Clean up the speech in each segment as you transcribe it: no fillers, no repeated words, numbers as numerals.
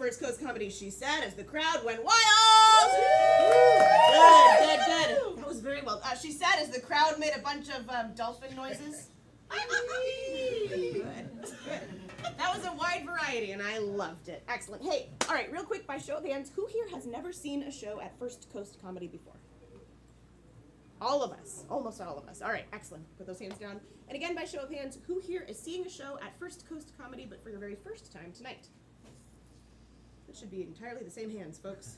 First Coast Comedy, she said, as the crowd went wild. Good. That was very well. She said, as the crowd made a bunch of dolphin noises. Good. That was a wide variety, and I loved it. Excellent. Hey, all right, real quick, by show of hands, who here has never seen a show at First Coast Comedy before? All of us. Almost all of us. All right, excellent. Put those hands down. And again, by show of hands, who here is seeing a show at First Coast Comedy, but for your very first time tonight? That should be entirely the same hands, folks.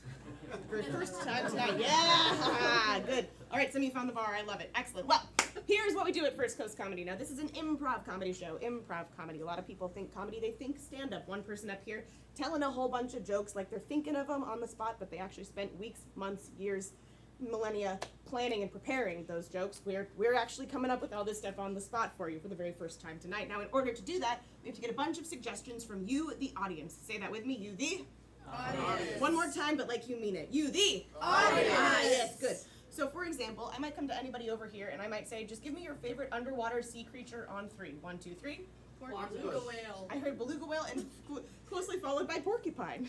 For your first time tonight. Yeah! Good. All right, some of you found the bar. I love it. Excellent. Well, here's what we do at First Coast Comedy. Now, this is an improv comedy show. Improv comedy. A lot of people think comedy, they think stand-up. One person up here telling a whole bunch of jokes like they're thinking of them on the spot, but they actually spent weeks, months, years, millennia planning and preparing those jokes. We're actually coming up with all this stuff on the spot for you for the very first time tonight. Now, in order to do that, we have to get a bunch of suggestions from you, the audience. Say that with me. You, the audience. One more time, but like you mean it. You, the audience. Yes, good. So, for example, I might come to anybody over here and I might say, just give me your favorite underwater sea creature on 3. 1, 2, 3. Beluga whale. I heard beluga whale and closely followed by porcupine.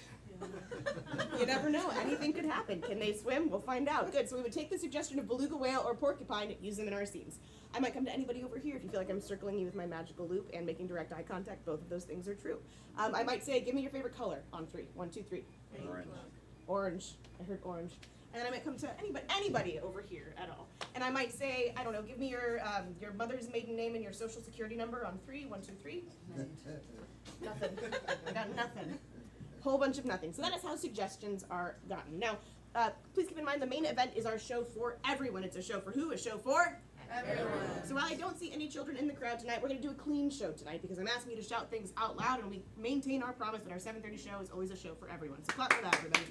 You never know. Anything could happen. Can they swim? We'll find out. Good. So we would take the suggestion of beluga whale or porcupine, use them in our scenes. I might come to anybody over here if you feel like I'm circling you with my magical loop and making direct eye contact. Both of those things are true. I might say, give me your favorite color on 3. 1, 2, 3. Orange. Orange. I heard orange. And then I might come to anybody over here at all. And I might say, I don't know, give me your mother's maiden name and your social security number on 3. 1, 2, 3. Nothing. I got nothing. Whole bunch of nothing. So that is how suggestions are gotten. Now, please keep in mind the main event is our show for everyone. It's a show for who? A show for everyone. So while I don't see any children in the crowd tonight, we're going to do a clean show tonight because I'm asking you to shout things out loud and we maintain our promise that our 7:30 show is always a show for everyone. So clap for that, everybody.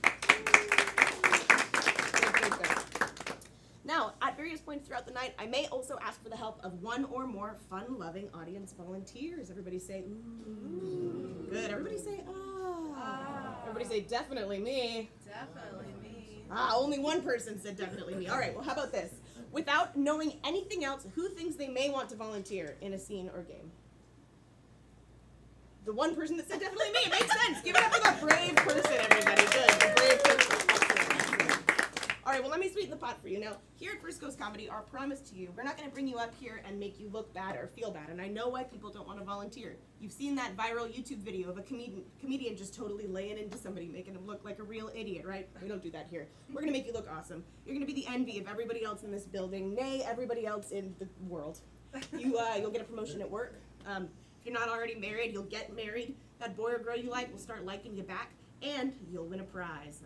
Now, at various points throughout the night, I may also ask for the help of one or more fun-loving audience volunteers. Everybody say, ooh. Good. Everybody say, ah. Everybody say, definitely me. Definitely me. Only one person said definitely me. All right, well, how about this? Without knowing anything else, who thinks they may want to volunteer in a scene or game? The one person that said definitely me. It makes sense. Give it up for the brave person, everybody. Good. The brave person. All right, well, let me sweeten the pot for you. Now, here at First Coast Comedy, our promise to you, we're not going to bring you up here and make you look bad or feel bad. And I know why people don't want to volunteer. You've seen that viral YouTube video of a comedian just totally laying into somebody, making them look like a real idiot, right? We don't do that here. We're going to make you look awesome. You're going to be the envy of everybody else in this building, nay, everybody else in the world. You'll get a promotion at work. If you're not already married, you'll get married. That boy or girl you like will start liking you back, and you'll win a prize.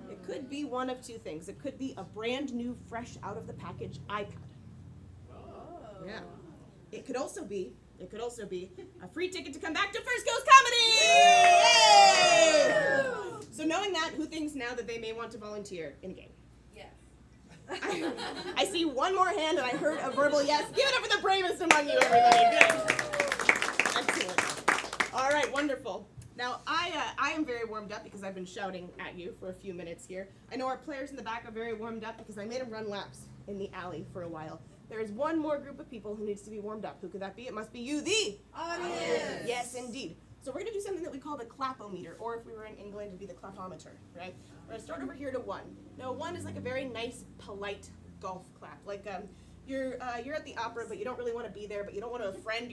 It could be one of two things. It could be a brand new, fresh out of the package iPad. Oh. Yeah. It could also be a free ticket to come back to First Coast Comedy! Yay! So knowing that, who thinks now that they may want to volunteer in a game? Yes. I see one more hand and I heard a verbal yes. Give it up for the bravest among you, everybody. Good. Excellent. All right, wonderful. Now, I am very warmed up because I've been shouting at you for a few minutes here. I know our players in the back are very warmed up because I made them run laps in the alley for a while. There is one more group of people who needs to be warmed up. Who could that be? It must be you, the audience. Yes, indeed. So we're going to do something that we call the clapometer, or if we were in England, it'd be the clapometer, right? We're going to start over here to 1. Now, 1 is like a very nice, polite golf clap. Like, you're at the opera, but you don't really want to be there, but you don't want to offend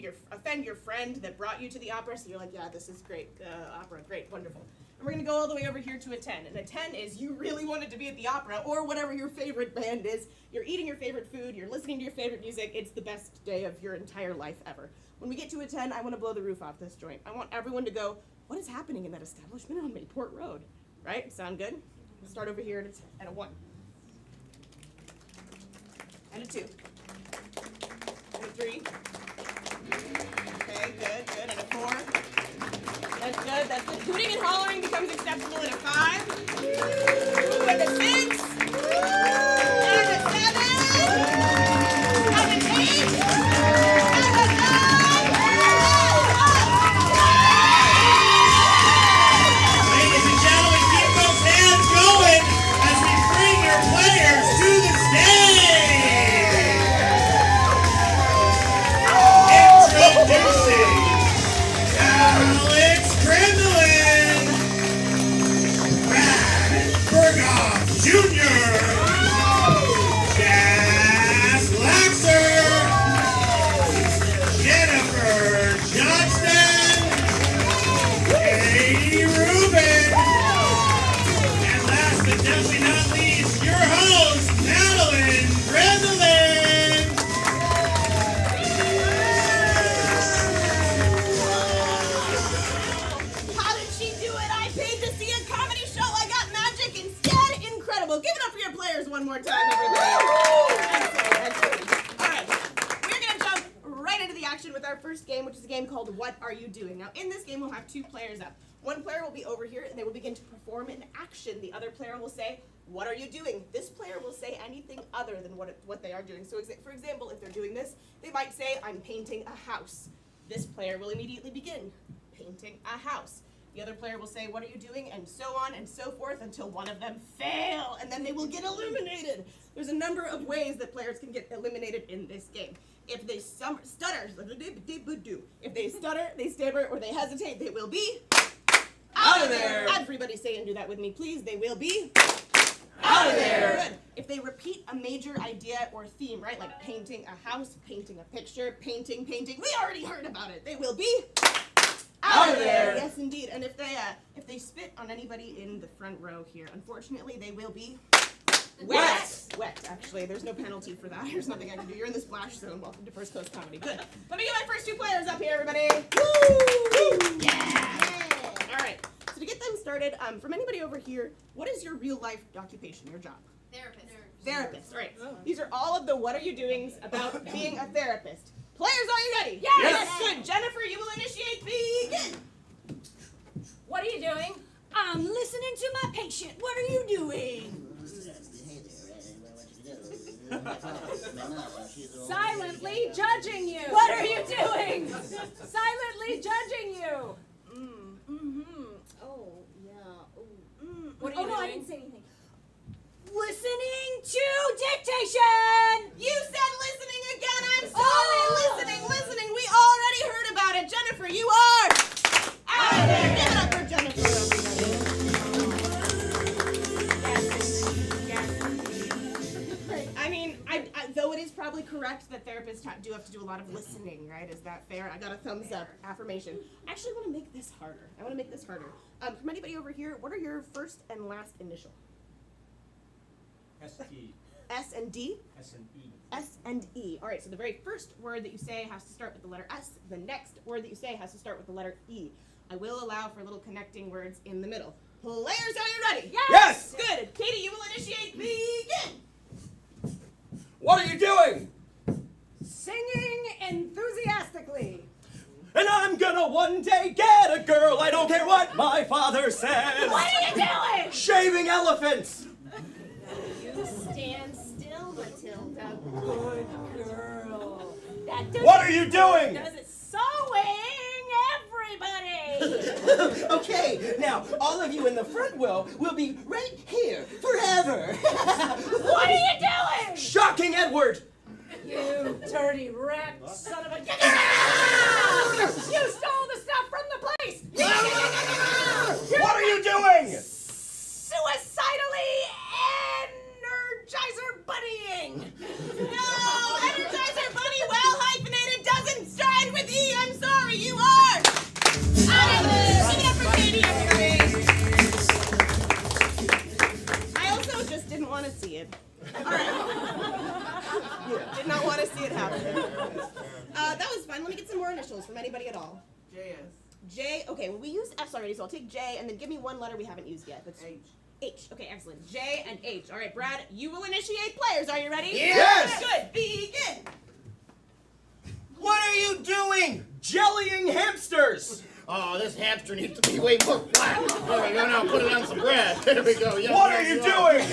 your friend that brought you to the opera, so you're like, yeah, this is great, opera, great, wonderful. And we're going to go all the way over here to a 10, and a 10 is you really wanted to be at the opera, or whatever your favorite band is, you're eating your favorite food, you're listening to your favorite music, it's the best day of your entire life ever. When we get to a 10, I want to blow the roof off this joint. I want everyone to go, what is happening in that establishment on Mayport Road? Right? Sound good? We'll start over here at a 1. And a 2. And a 3. Okay, good. And a 4. That's good. Hooting and hollering becomes acceptable in a 5. Ooh, and a 6. And a 7. And an 8. And a 9. Ladies and gentlemen, keep those hands going as we bring your players to the stage. Introducing Alex Grindeland. our first game, which is a game called What Are You Doing? Now, in this game, we'll have 2 players up. One player will be over here, and they will begin to perform an action. The other player will say, what are you doing? This player will say anything other than what they are doing. So, for example, if they're doing this, they might say, I'm painting a house. This player will immediately begin painting a house. The other player will say, what are you doing? And so on and so forth until one of them fail, and then they will get eliminated. There's a number of ways that players can get eliminated in this game. If they stutter, if they stutter, they stammer, or they hesitate, they will be out of there. Everybody say and do that with me, please. They will be out of there. Good. If they repeat a major idea or theme, right, like painting a house, painting a picture, painting, we already heard about it. They will be out of there. Yes, indeed. And if they spit on anybody in the front row here, unfortunately, they will be wet, actually. There's no penalty for that. There's nothing I can do. You're in the splash zone. Welcome to First Coast Comedy. Good. Let me get my first 2 players up here, everybody. Woo! Yeah! All right. So to get them started, from anybody over here, what is your real-life occupation, your job? Therapist. All right. These are all of the what are you doings about being a therapist. Players, are you ready? Yes! Good. Jennifer, you will initiate. Begin. What are you doing? I'm listening to my patient. What are you doing? Silently judging you. What are you doing? Silently judging you. Oh, yeah. What are Oh you no, I doing? didn't say anything. Listening to dictation. You said listening again. I'm sorry. Listening. We already heard about it. Jennifer, you are out of there. Give it up for Jennifer, everybody. Yes. I mean, though it is probably correct that therapists do have to do a lot of listening, right? Is that fair? I got a thumbs up affirmation. I actually want to make this harder. From anybody over here, what are your first and last initial? S-E. S and D? S-and-E. S and E. All right, so the very first word that you say has to start with the letter S. The next word that you say has to start with the letter E. I will allow for little connecting words in the middle. Players, are you ready? Yes! Good. Katie, you will initiate. Begin. What are you doing? Singing enthusiastically. And I'm gonna one day get a girl. I don't care what my father says. What are you doing? Shaving elephants. You stand still, Matilda. Good girl. That does What are you doing? Does it sewing, everybody? Okay, now all of you in the front row will be right here forever. What are you doing? Shocking Edward. You dirty rat, son of a... You stole the stuff from the place. What are you doing? Suicidally energizer bunnying. No, Energizer Bunny, well hyphenated, doesn't start with E. I'm sorry, you are out of there. Give it up for Katie, everybody. I also just didn't want to see it. All right. Did not want to see it happen. That was fun. Let me get some more initials from anybody at all. J. Okay, well, we used S already, so I'll take J, and then give me one letter we haven't used yet. That's H. Okay, excellent. J and H. All right, Brad, you will initiate players. Are you ready? Yes! Good. Begin. What are you doing? Jellying hamsters. Oh, this hamster needs to be way more flat. There we go. Now put it on some bread. There we go. Yes, What yes, are you yes. doing?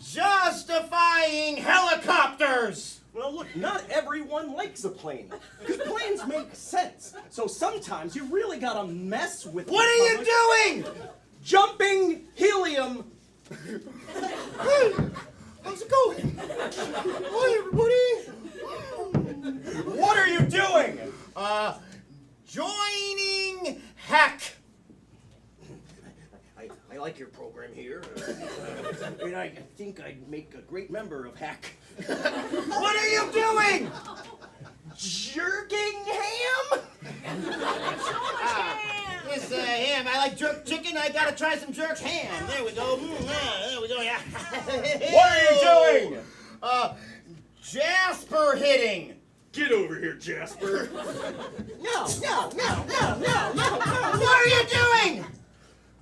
Justifying helicopters. Well, look, not everyone likes a plane. Because planes make sense. So sometimes you really gotta mess with What the are you public. doing? Jumping helium. Hey, how's it going? Hi, everybody. What are you doing? Joining hack. I like your program here. And I think I'd make a great member of Hack. What are you doing? Jerking ham? This ham. I like jerk chicken. I gotta try some jerk ham. There we go. There we go. Yeah. What are you doing? Jasper hitting. Get over here, Jasper. No. What are you doing?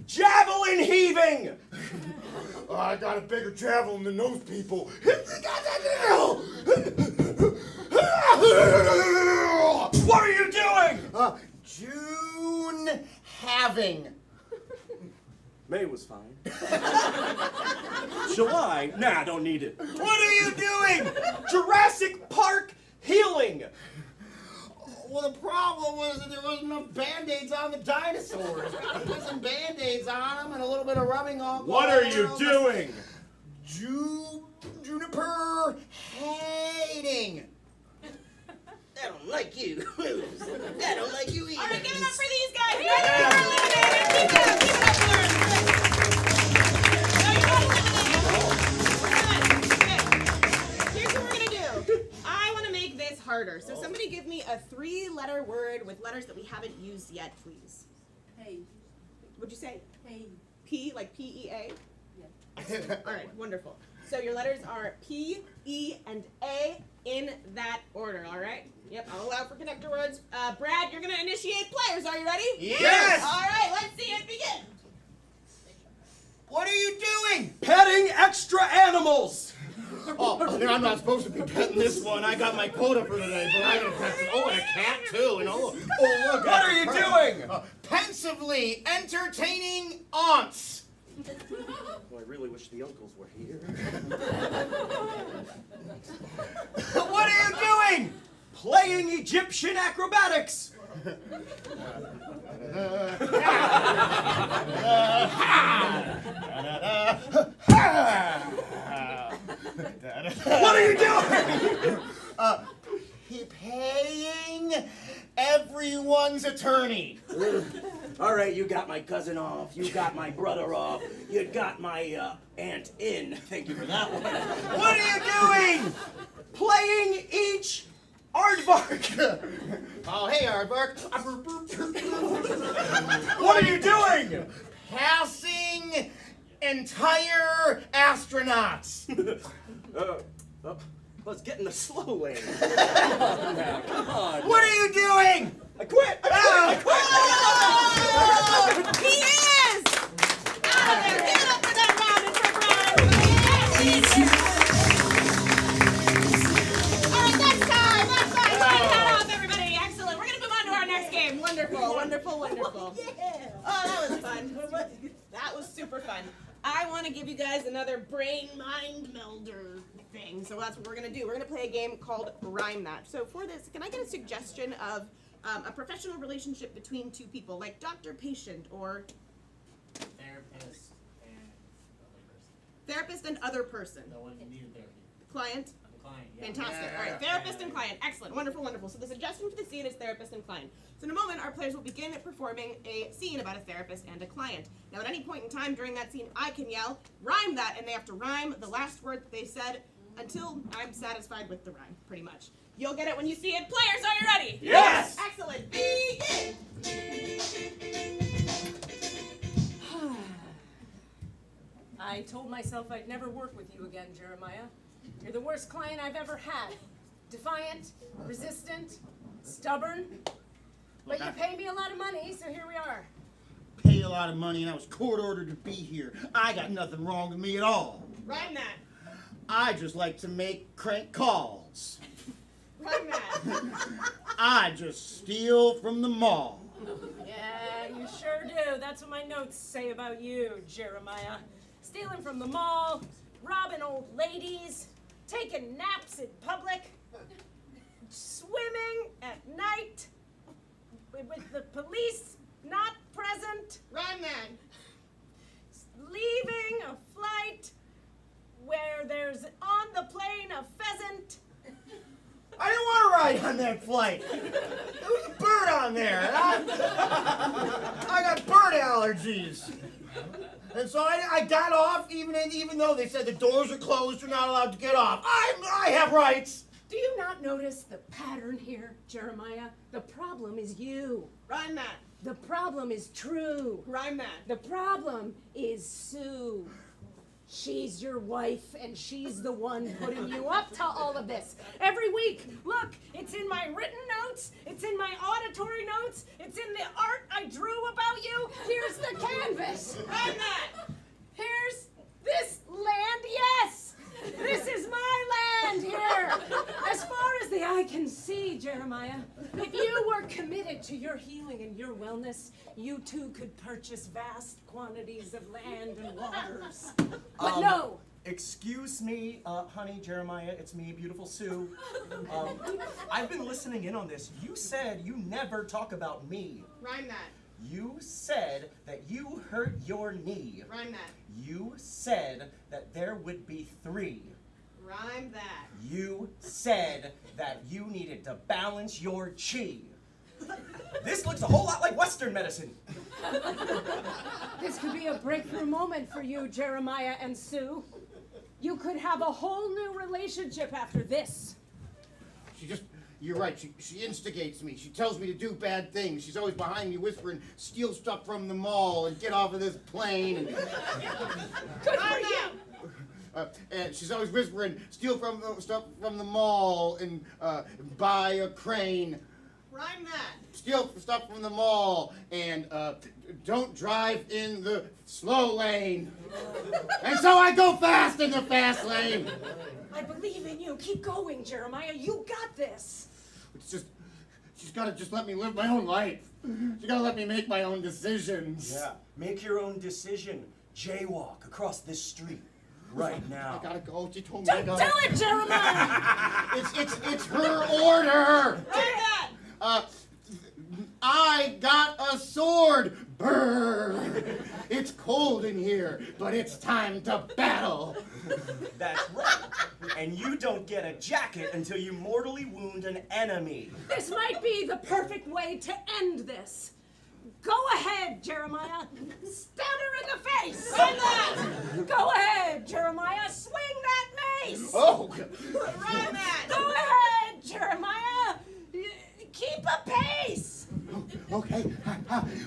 Javelin heaving. Oh, I got a bigger javelin than those people. What are you doing? June having. May was fine. July? Nah, don't need it. What are you doing? Jurassic Park healing. Well, the problem was that there wasn't enough Band-Aids on the dinosaurs. Put some Band-Aids on them and a little bit of rubbing off. What are you doing? Juniper hating. I don't like you. I don't like you either. All right, give it up for these guys. Keep it up for them. No, you're not eliminated. Here's what we're gonna do. I want to make this harder. So somebody give me a 3-letter word with letters that we haven't used yet, please. Hey. What'd you say? Hey. P, like P-E-A? Yeah. All right, wonderful. So your letters are P, E, and A in that order, all right? Yep, I'll allow for connector words. Brad, you're going to initiate players. Are you ready? Yes! All right, let's see it begin. What are you doing? Petting extra animals. Oh, I'm not supposed to be petting this one. I got my quota for today, but I gotta pet this. Oh, and a cat too. And oh look. What are you doing? Pensively entertaining aunts. Oh, I really wish the uncles were here. What are you doing? Playing Egyptian acrobatics. What are you doing? Paying everyone's attorney. All right, you got my cousin off. You got my brother off. You got my aunt in. Thank you for that one. What are you doing? Playing each aardvark. Oh, hey, Aardvark. What are you doing? Passing entire astronauts. Let's get in the slow lane. Come on. What are you doing? I quit. He is! Out of there. Give it up for that round and for Brad. All right, that's time. That's time. Take that off, everybody. Excellent. We're going to move on to our next game. Wonderful, wonderful, wonderful. Oh, that was fun. That was super fun. I want to give you guys another brain-mind melder thing. So that's what we're going to do. We're going to play a game called Rhyme That. So for this, can I get a suggestion of a professional relationship between two people, like doctor-patient or Therapist and other person. therapist and other person? The one who needed therapy. Client? The client, yeah. Fantastic. All right, therapist and client. Excellent. Wonderful, wonderful. So the suggestion for the scene is therapist and client. So in a moment, our players will begin performing a scene about a therapist and a client. Now, at any point in time during that scene, I can yell, rhyme that, and they have to rhyme the last word that they said until I'm satisfied with the rhyme, pretty much. You'll get it when you see it. Players, are you ready? Yes! Excellent. Begin! I told myself I'd never work with you again, Jeremiah. You're the worst client I've ever had. Defiant, resistant, stubborn. But you pay me a lot of money, so here we are. Paid a lot of money and I was court ordered to be here. I got nothing wrong with me at all. Rhyme that. I just like to make crank calls. Rhyme that. I just steal from the mall. Yeah, you sure do. That's what my notes say about you, Jeremiah. Stealing from the mall, robbing old ladies, taking naps in public, swimming at night, with the police not present, Rhyme that. leaving a flight where there's on the plane a pheasant. I didn't want to ride on that flight. There was a bird on there. And I got bird allergies. And so I got off even though they said the doors are closed, you're not allowed to get off. I have rights. Do you not notice the pattern here, Jeremiah? The problem is you. Rhyme that. The problem is True. Rhyme that. The problem is Sue. She's your wife, and she's the one putting you up to all of this. Every week, look, it's in my written notes, it's in my auditory notes, it's in the art I drew about you. Here's the canvas. Rhyme that. Here's this land, yes. This is my land here. As far as the eye I can see, Jeremiah. If you were committed to your healing and your wellness, you too could purchase vast quantities of land and waters. But no. Excuse me, honey, Jeremiah, it's me, beautiful Sue. I've been listening in on this. You said you never talk about me. Rhyme that. You said that you hurt your knee. Rhyme that. You said that there would be 3. Rhyme that. You said that you needed to balance your chi. This looks a whole lot like Western medicine. This could be a breakthrough moment for you, Jeremiah and Sue. You could have a whole new relationship after this. You're right, she instigates me. She tells me to do bad things. She's always behind me whispering, steal stuff from the mall and get off of this plane. And, Good for you. and she's always whispering, steal stuff from the mall and buy a crane. Rhyme that. Steal stuff from the mall and don't drive in the slow lane. And so I go fast in the fast lane. I believe in you. Keep going, Jeremiah. You got this. It's just, she's got to just let me live my own life. She's got to let me make my own decisions. Yeah, make your own decision. Jaywalk across this street right now. I gotta go. She told me I Don't gotta. do it, Jeremiah. It's her order. Rhyme that. I got a sword. Brr. It's cold in here, but it's time to battle. That's right. And you don't get a jacket until you mortally wound an enemy. This might be the perfect way to end this. Go ahead, Jeremiah. Stab her in the face. Rhyme that. Go ahead, Jeremiah. Swing that mace. Oh. Rhyme that. Go ahead, Jeremiah. Keep a pace. Okay.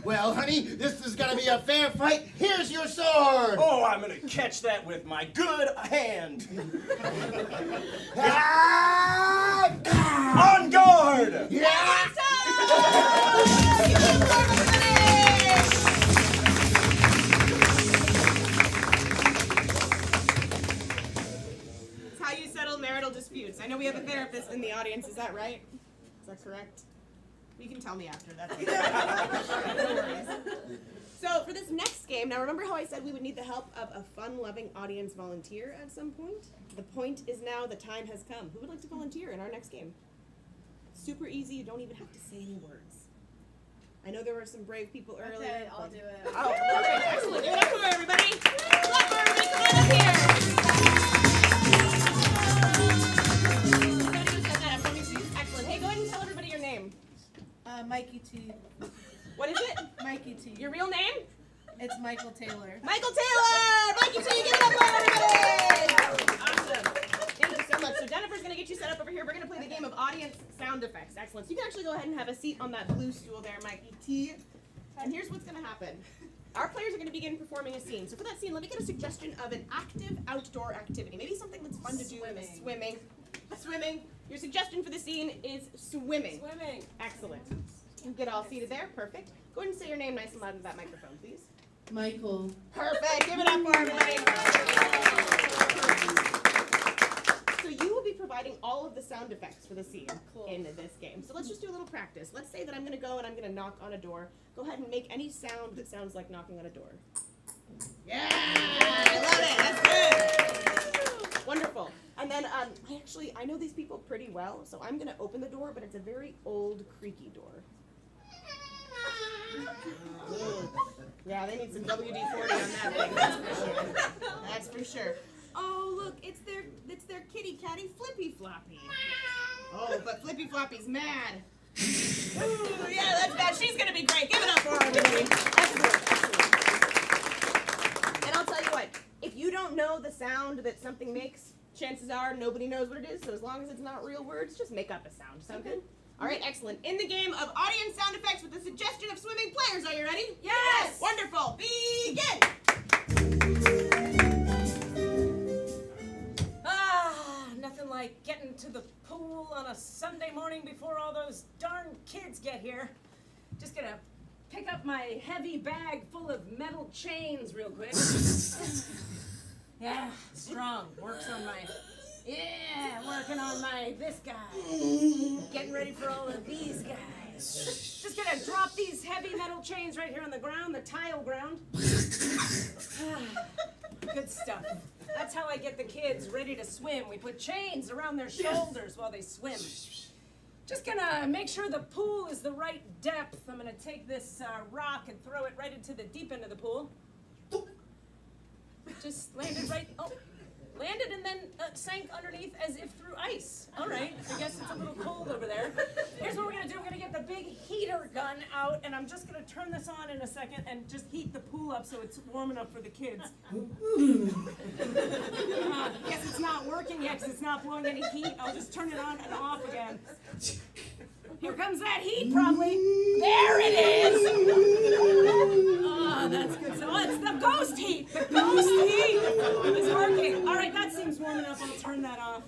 Well, honey, this is gonna be a fair fight. Here's your sword. Oh, I'm gonna catch that with my good hand. On guard! Yeah. It's how you settle marital disputes. I know we have a therapist in the audience. Is that right? Is that correct? You can tell me after. That's no worries. So for this next game, now remember how I said we would need the help of a fun-loving audience volunteer at some point? The point is now the time has come. Who would like to volunteer in our next game? Super easy. You don't even have to say any words. I know there were some brave people earlier. Okay, I'll do it. Oh, perfect. Excellent. Give it up for everybody. Clap for everybody. Come on up here. Somebody who said that after me, please. Excellent. Hey, go ahead and tell everybody your name. Mikey T. What is it? Mikey T. Your real name? It's Michael Taylor. Michael Taylor! Mikey T, give it up for everybody! Awesome. Thank you so much. So Jennifer's going to get you set up over here. We're going to play the game of audience sound effects. Excellent. So you can actually go ahead and have a seat on that blue stool there, Mikey T. And here's what's going to happen. Our players are going to begin performing a scene. So for that scene, let me get a suggestion of an active outdoor activity. Maybe something that's fun to do in the swimming. Swimming. Your suggestion for the scene is swimming. Swimming. Excellent. You get all seated there. Perfect. Go ahead and say your name nice and loud into that microphone, please. Michael. Perfect. Give it up for everybody. So you will be providing all of the sound effects for the scene in this game. So let's just do a little practice. Let's say that I'm going to go and I'm going to knock on a door. Go ahead and make any sound that sounds like knocking on a door. Yeah! I love it. That's good. Wonderful. And then I know these people pretty well, so I'm going to open the door, but it's a very old, creaky door. Yeah, they need some WD-40 on that thing, that's for sure. That's for sure. Oh, look, it's their kitty catty Flippy Floppy. Oh, but Flippy Floppy's mad. Ooh, yeah, that's bad. She's gonna be great. Give it up for her, everybody. Excellent. And I'll tell you what, if you don't know the sound that something makes, chances are nobody knows what it is, so as long as it's not real words, just make up a sound. Sound good? All right, excellent. In the game of audience sound effects with the suggestion of swimming players, are you ready? Yes! Wonderful. Begin! Nothing like getting to the pool on a Sunday morning before all those darn kids get here. Just gonna pick up my heavy bag full of metal chains real quick. Yeah, strong. Works on my Yeah, working on this guy. Getting ready for all of these guys. Just gonna drop these heavy metal chains right here on the ground, the tile ground. Good stuff. That's how I get the kids ready to swim. We put chains around their shoulders while they swim. Just gonna make sure the pool is the right depth. I'm gonna take this rock and throw it right into the deep end of the pool. Just landed landed and then sank underneath as if through ice. All right, I guess it's a little cold over there. Here's what we're gonna do. We're gonna get the big heater gun out, and I'm just gonna turn this on in a second and just heat the pool up so it's warm enough for the kids. Guess it's not working yet because it's not blowing any heat. I'll just turn it on and off again. Here comes that heat, probably. There it is! Oh, that's good. So it's the ghost heat. The ghost heat is working. All right, that seems warm enough. I'll turn that off.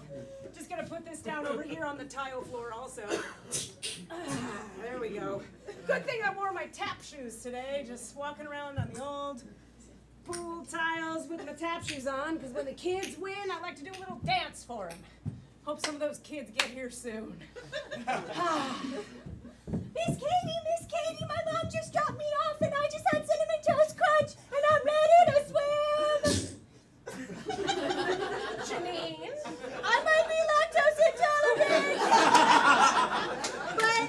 Just gonna put this down over here on the tile floor also. There we go. Good thing I wore my tap shoes today. Just walking around on the old pool tiles with my tap shoes on, because when the kids win, I like to do a little dance for them. Hope some of those kids get here soon. Miss Katie, my mom just dropped me off and I just had Cinnamon Toast Crunch and I'm ready to swim. Janine? I might be lactose intolerant. But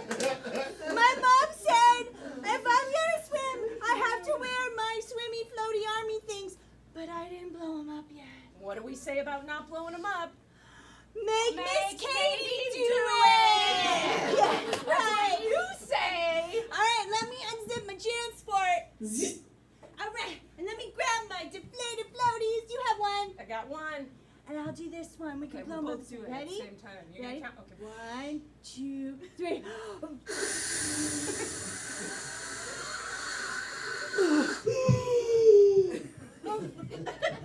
my mom said if I'm gonna swim, I have to wear my swimmy floaty army things. But I didn't blow them up yet. What do we say about not blowing them up? Make Miss Katie do it! Yes, right. You say. Alright, let me unzip my transport. Alright, and let me grab my deflated floaties. You have one. I got one. And I'll do this one. We can Okay, blow we'll them both do it Ready? at the same time. You're Ready? gonna count. Okay. 1, 2, 3.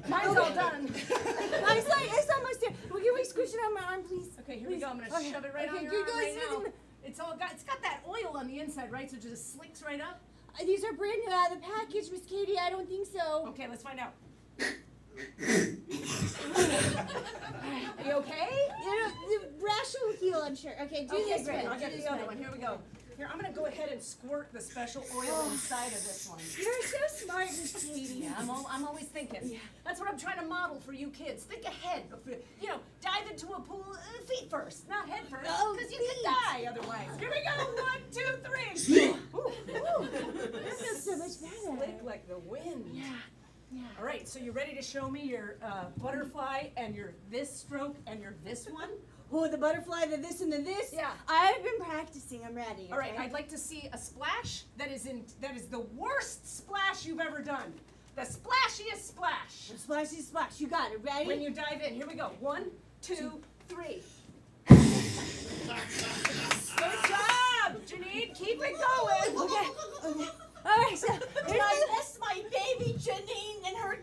Mine's all done. It's almost there. Well, can we squish it on my arm, please? Okay, here we go. I'm gonna shove it right on your you arm guys right didn't- now. It's got that oil on the inside, right? So it just slicks right up. These are brand new out of the package, Miss Katie. I don't think so. Okay, let's find out. Are you okay? The rash will heal, I'm sure. Okay, do Okay, this great. one. I'll get do the this other one. Here we go. Here, I'm gonna go ahead and squirt the special oil inside of this one. You're so smart, Miss Katie. Yeah, I'm always thinking. Yeah. That's what I'm trying to model for you kids. Think ahead. Dive into a pool feet first, not head first, Oh, because you could feet. die otherwise. Here we go. 1, 2, 3. Ooh. That feels so much better. Slick like the wind. Yeah. All right, so you ready to show me your butterfly and your this stroke and your this one? Oh, the butterfly, the this and the this? Yeah. I've been practicing. I'm ready. All right, okay? I'd like to see a splash that is the worst splash you've ever done. The splashiest splash. Splashy splash. You got it. Ready? When you dive in, here we go. 1, 2, 3. Good job, Janine. Keep it going. Okay. All right, so I miss my baby Janine and her.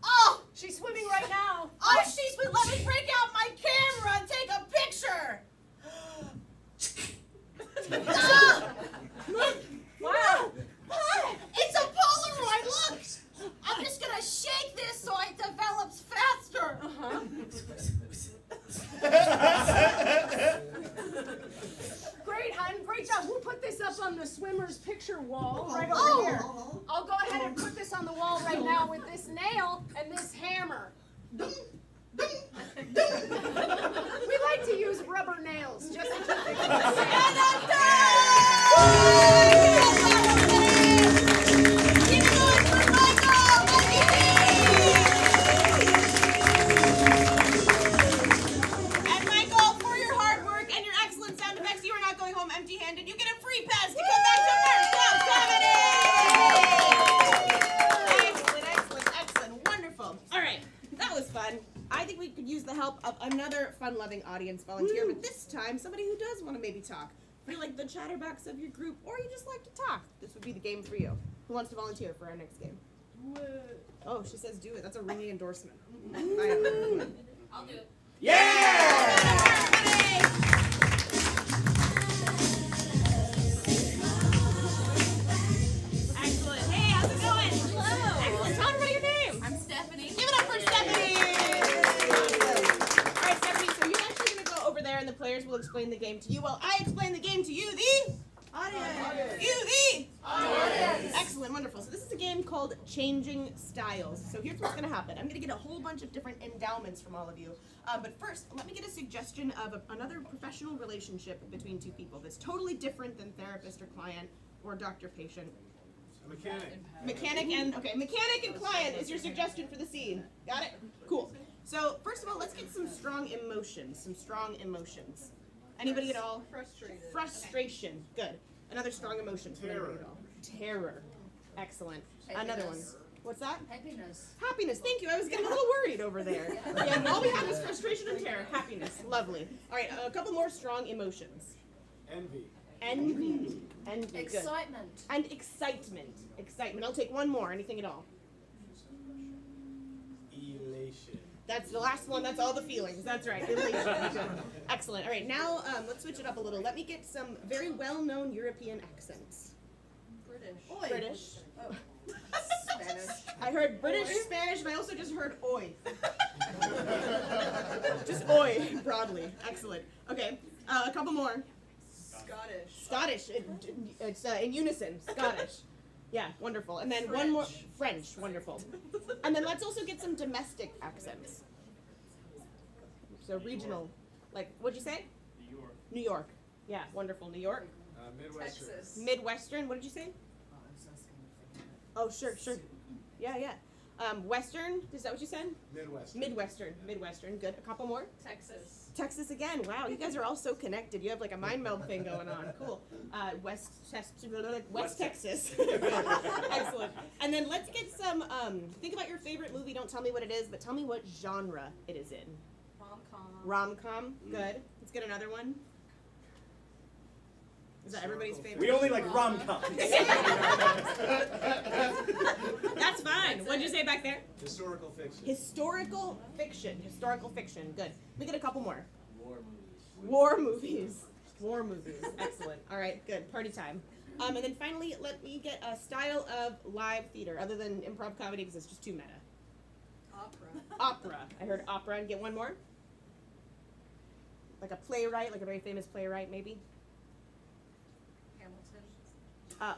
Oh, She's swimming right now. she's been. Let me break out my camera and take a picture. Wow. It's a Polaroid. Look, I'm just gonna shake this so it develops faster. Great, hon. Great job. We'll put this up on the swimmer's picture wall right over Oh. here. I'll go ahead and put this on the wall right now with this nail and this hammer. We like to use rubber nails just to keep it Keep going for Michael. And Michael, for your hard work and your excellent sound effects, you are not going home empty-handed. You get a free pass to come back to Berghof Comedy. Excellent. Wonderful. All right, that was fun. I think we could use the help of another fun-loving audience volunteer, but this time somebody who does want to maybe talk. If you're like the chatterbox of your group, or you just like to talk, this would be the game for you. Who wants to volunteer for our next game? Oh, she says do it. That's a ringing endorsement. I'll do it. Excellent. Hey, how's it going? Hello. Excellent. Tell everybody your name. I'm Stephanie. Give it up for Stephanie. All right, Stephanie, explain the game to you while I explain the game to you, the audience. You, the audience. Excellent, wonderful. So this is a game called Changing Styles. So here's what's going to happen. I'm going to get a whole bunch of different endowments from all of you. But first, let me get a suggestion of another professional relationship between two people that's totally different than therapist or client or doctor-patient. Mechanic and client is your suggestion for the scene. Got it? Cool. So first of all, let's get some strong emotions. Anybody at all? Frustration. Good. Another strong emotion. Terror. Excellent. Another one. What's that? Happiness. Thank you. I was getting a little worried over there. Yeah, all we have is frustration and terror. Happiness. Lovely. All right, a couple more strong emotions. Envy. Good. Excitement. And excitement. I'll take one more. Anything at all? Elation. That's the last one. That's all the feelings. That's right. Elation. Good. Excellent. All right, now let's switch it up a little. Let me get some very well-known European accents. British. Oh. Spanish. I heard British, Spanish, and I also just heard oi. Just oi, broadly. Excellent. Okay, a couple more. Scottish. It's in unison. Scottish. Yeah, wonderful. And then one more. French. Wonderful. And then let's also get some domestic accents. So regional. Like, what'd you say? New York. Yeah, wonderful. New York. Midwestern. Texas. Midwestern. What did you say? Oh, sure. Yeah. Western. Is that what you said? Midwestern. Good. A couple more. Texas again. Wow, you guys are all so connected. You have like a mind meld thing going on. Cool. West Texas. Excellent. And then let's get some, think about your favorite movie. Don't tell me what it is, but tell me what genre it is in. Rom-com. Good. Let's get another one. Is that everybody's favorite? We only like rom-coms. That's fine. What'd you say back there? Historical fiction. Historical fiction. Good. We get a couple more. War movies. Excellent. All right. Good. Party time. And then finally, let me get a style of live theater other than improv comedy because it's just too meta. Opera. I heard opera. And get one more. Like a playwright, like a very famous playwright, maybe.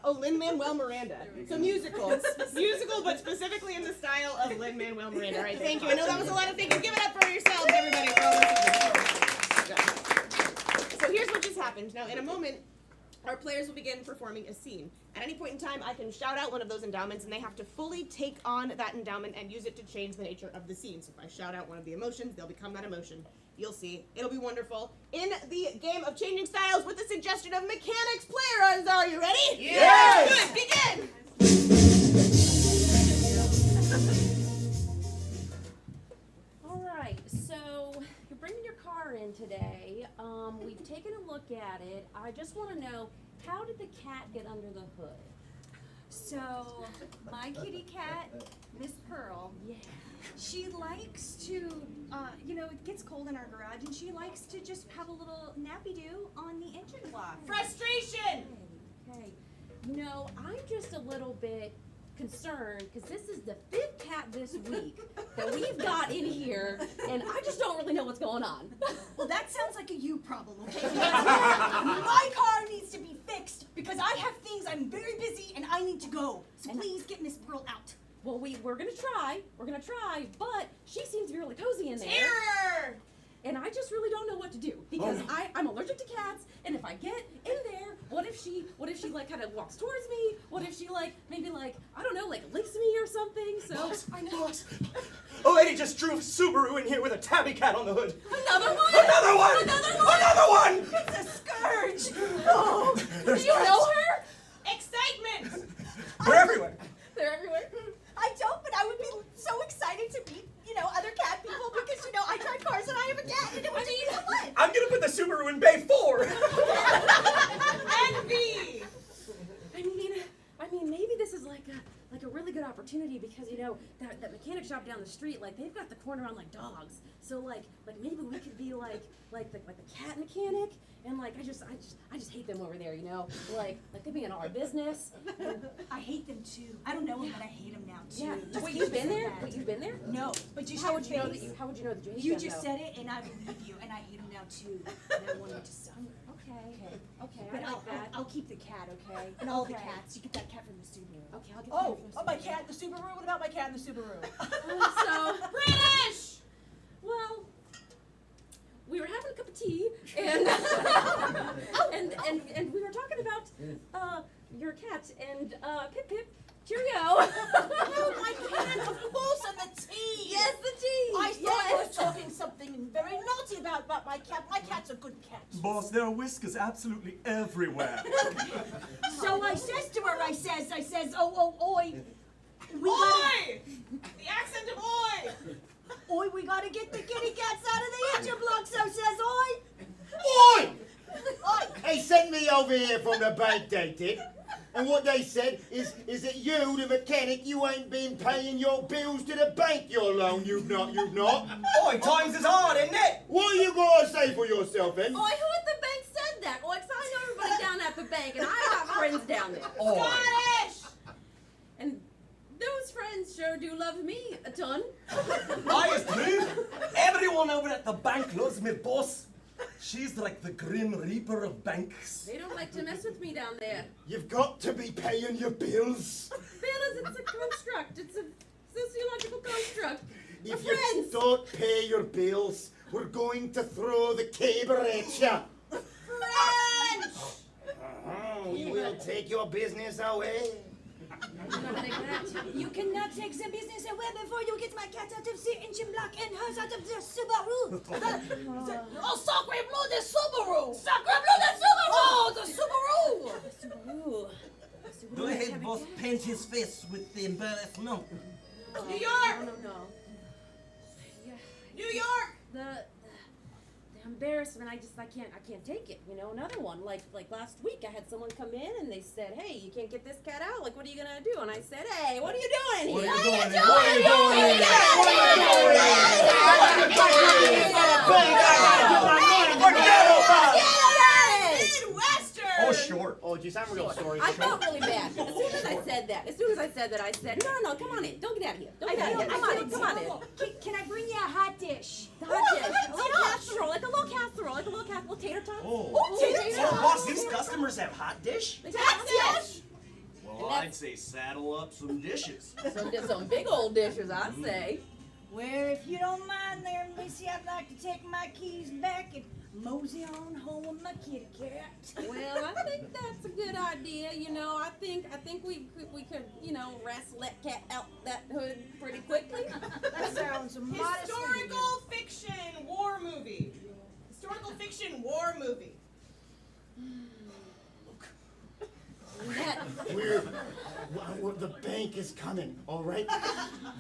Lin-Manuel Miranda. So musical, but specifically in the style of Lin-Manuel Miranda. All right, thank you. I know that was a lot of thinking. Give it up for yourselves, everybody. For all listening. So here's what just happened. Now, in a moment, our players will begin performing a scene. At any point in time, I can shout out one of those endowments, and they have to fully take on that endowment and use it to change the nature of the scene. So if I shout out one of the emotions, they'll become that emotion. You'll see. It'll be wonderful. In the game of Changing Styles with the suggestion of mechanics players. Are you ready? Yes! Good. Begin! All right, so you're bringing your car in today. We've taken a look at it. I just want to know, how did the cat get under the hood? So, my kitty cat, Miss Pearl, she likes to, it gets cold in our garage, and she likes to just have a little nappy-doo on the engine block. Frustration! Okay. I'm just a little bit concerned because this is the 5th cat this week that we've got in here, and I just don't really know what's going on. Well, that sounds like a you problem, okay? My car needs to be fixed because I have things, I'm very busy, and I need to go. So please get Miss Pearl out. Well, we're gonna try, but she seems to be really cozy in there. Terror! And I just really don't know what to do because I'm allergic to cats, and if I get in there, what if she like kind of walks towards me? What if she maybe I don't know, licks me or something? So I know. A lady just drove Subaru in here with a tabby cat on the hood. Another one? Another one! It's a scourge! Oh, do you know her? Excitement! They're everywhere. I don't, but I would be so excited to meet, other cat people because, I drive cars and I have a cat and it would be so fun. I'm gonna put the Subaru in Bay 4. Envy! I mean, maybe this is like a really good opportunity opportunity because you know that mechanic shop down the street, like they've got the corner on like dogs. So like maybe we could be like the cat mechanic, and like I just hate them over there, you know, like they being our business. I hate them too. I don't know them, but I hate them now too. Yeah. Just Wait, you've been there? that. Wait, you've been there? No, but you How would you know that you? How would you know that you hate You them, just though? said it, and I believe you, and I hate them now too. And I want them to suffer. Okay, But I like that. I'll keep the cat, okay? And all the Okay. cats. You get that cat from the Subaru. Okay, I'll get Oh, the my cat, the Subaru. What about my cat in the Subaru? So British! well, we were having a cup of tea, and and we were talking about your cat and Pip Pip. Cheerio! Oh, my cat, of course, and the tea. Yes, the tea. I thought you were talking something very naughty about my cat. My cat's a good cat. Boss, there are whiskers absolutely everywhere. So I says to her, I says, oh, oi. Oi! The accent of oi! Oi, we gotta get the kitty cats out of the engine block, so says oi. Oi! Oi! They sent me over here from the bank, they did. And what they said is that you, the mechanic, you ain't been paying your bills to the bank, your loan, you've not. Oi, times is hard, isn't it? What you gotta say for yourself, then? Oi, who at the bank said that? Oi, 'cause I know everybody down at the bank, and I got friends down there. Oi. Scottish! And those friends sure do love me a ton. I do. Everyone over at the bank loves me, boss. She's like the Grim Reaper of banks. They don't like to mess with me down there. You've got to be paying your bills. Fellas, it's a construct. It's a sociological construct. If We're you friends. don't pay your bills, we're going to throw the caber at you. French! We will take your business away. You cannot take the business away before you get my cat out of the engine block and hers out of the Subaru. Oh, sacre bleu, the Subaru! Sacre bleu, the Subaru! Oh, the Subaru! Ooh. Go ahead, boss. Paint his face with the embarrassment. New York! No. New York! The embarrassment, I can't take it. You know, another one, like last week I had someone come in and they said, hey, you can't get this cat out, like what are you gonna do? And I said, hey, what are you doing here? What are you doing here? What are you doing Midwestern! Oh, short. Oh, geez, I'm real sorry. I felt really bad. As soon as I said that, I said, no, come on in. Don't get out of here. Don't get out of here. Come on in. Can I bring you a hot dish? A little casserole, like a little tater tot. Oh, boss, these customers have hot dish? Texas! Well, I'd say saddle up some dishes. Some big old dishes, I'd say. Well, if you don't mind there, Missy, I'd like to take my keys back and mosey on home with my kitty cat. Well, I think that's a good idea. You know, I think we could, you know, wrestle that cat out that hood pretty quickly. That sounds modest. Historical fiction war movie. Historical fiction war movie. The bank is coming, all right?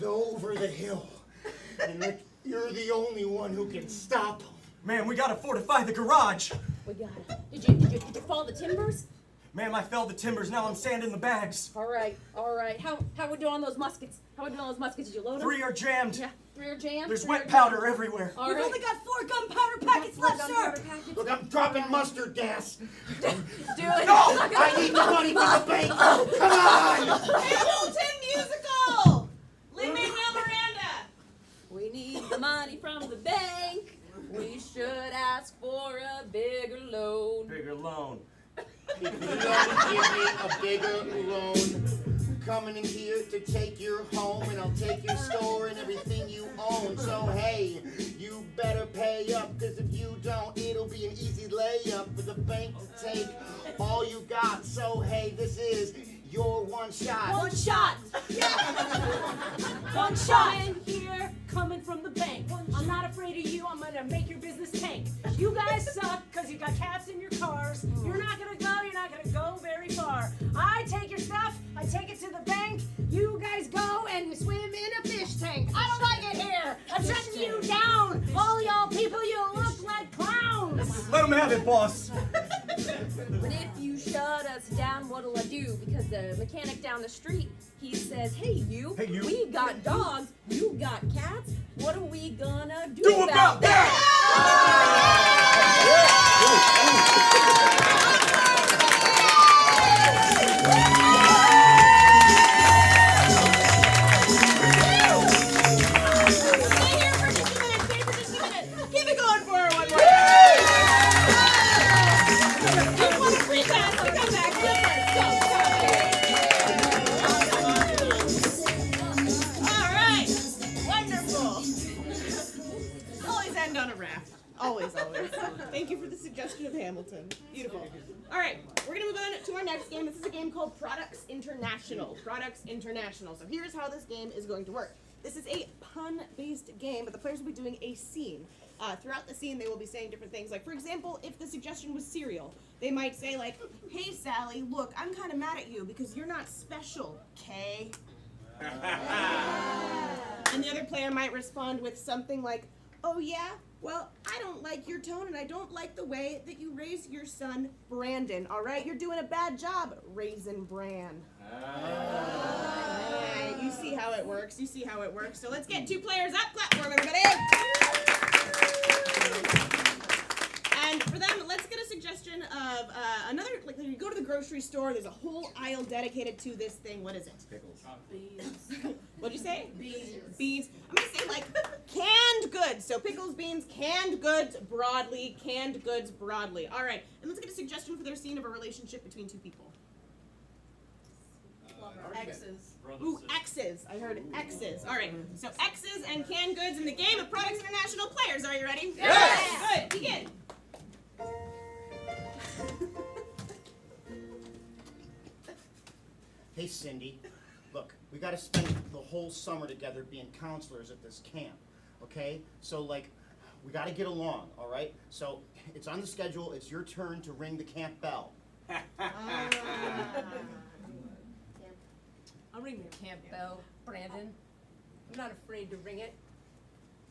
They're over the hill. And look, you're the only one who can stop them. Man, we gotta fortify the garage. We got it. Did you fall the timbers? Man, I fell the timbers, now I'm sanding the bags. All right. How we doing on those muskets? Did you load them? 3 are jammed. Yeah, 3 are jammed. There's three wet are powder everywhere. All We've right. only got 4 gunpowder packets left, sir. Look, I'm dropping mustard gas. Do it. No! I need the money for the bank. Come on! Hamilton musical! Lin-Manuel Miranda! We need the money from the bank. We should ask for a bigger loan. Bigger loan. If you don't give me a bigger loan, I'm coming in here to take your home, and I'll take your store and everything you own. So hey, you better pay up, cause if you don't, it'll be an easy layup for the bank to take all you got. So hey, this is your one shot. One shot. One shot in here, coming from the bank. I'm not afraid of you. I'm gonna make your business tank. You guys suck because you got cats in your cars. You're not gonna go very far. I take your stuff, I take it to the bank. You guys go and swim in a fish tank. I don't like it here. I'm shutting you down. All y'all people, you look like clowns. Let them have it, boss. But if you shut us down, son, what'll I do? Because the mechanic down the street, he says, hey you, Hey, you. we got dogs, you got cats, what are we gonna do Do about that! Stay here for just a minute. Stay for just a minute. Keep it going for her one more. Just one free pass. Come back. All right. Wonderful. Always end on a raft. Always, always. Thank you for the suggestion of Hamilton. Beautiful. All right, we're gonna move on to our next game. This is a game called Products International. Products International. So here's how this game is going to work. This is a pun-based game, but the players will be doing a scene. Throughout the scene, they will be saying different things. Like, for example, if the suggestion was cereal, they might say like, "Hey Sally, look, I'm kind of mad at you because you're not special, Kay." And the other player might respond with something like, "Oh yeah? Well, I don't like your tone and I don't like the way that you raise your son, Brandon. All right, you're doing a bad job, Raisin Bran." Alright, you see how it works. You see how it works. So let's get 2 players up. Platform, everybody. And for them, let's get a suggestion of another, like when you go to the grocery store, there's a whole aisle dedicated to this thing. What is it? Pickles. What'd you say? Beans. Beans. I'm gonna say like canned goods. So pickles, beans, canned goods broadly, canned goods broadly. All right, and let's get a suggestion for their scene of a relationship between 2 people. X's. Ooh, X's. I heard X's. All right, so X's and canned goods in the game of Products International players. Are you ready? Yes! Good. Begin. Hey, Cindy. Look, we got to spend the whole summer together being counselors at this camp, okay? So, like, we got to get along, all right? So, it's on the schedule. It's your turn to ring the camp bell. I'll ring the camp bell, Brandon. I'm not afraid to ring it.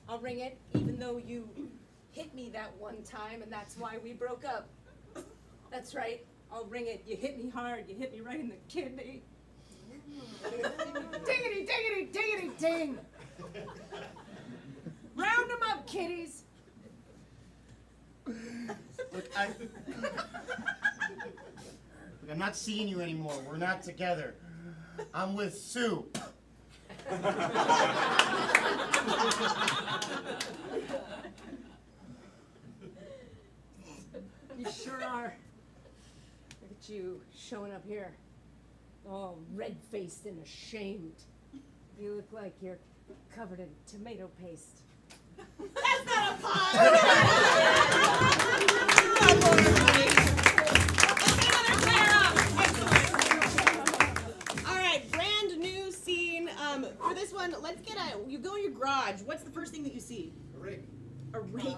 I'll ring it even though you hit me that one time and that's why we broke up. That's right, I'll ring it. You hit me hard, you hit me right in the kidney. Diggity, diggity, diggity, ding. Round them up, kiddies. Look, I'm not seeing you anymore. We're not together. I'm with Sue. You sure are. Look at you showing up here, all red-faced and ashamed. You look like you're covered in tomato paste. That's not a pun. All right, brand new scene. For this one, let's get you go in your garage. What's the first thing that you see? A rake. A rake.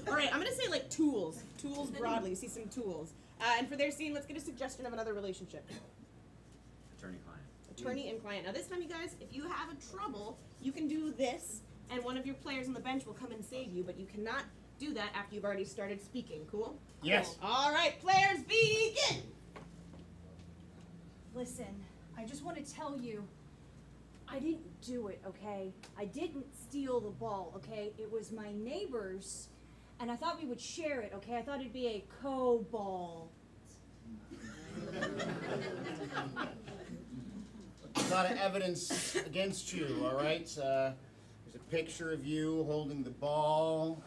All right, I'm gonna say like tools. Tools broadly. You see some tools. And for their scene, let's get a suggestion of another relationship. Attorney-client. Attorney and client. Now this time, you guys, if you have a trouble, you can do this, and one of your players on the bench will come and save you, but you cannot do that after you've already started speaking. Cool? Yes. All right, players, begin! Listen, I just want to tell you, I didn't do it, okay? I didn't steal the ball, okay? It was my neighbor's, and I thought we would share it, okay? I thought it'd be a co-ball. A lot of evidence against you, all right? There's a picture of you holding the ball.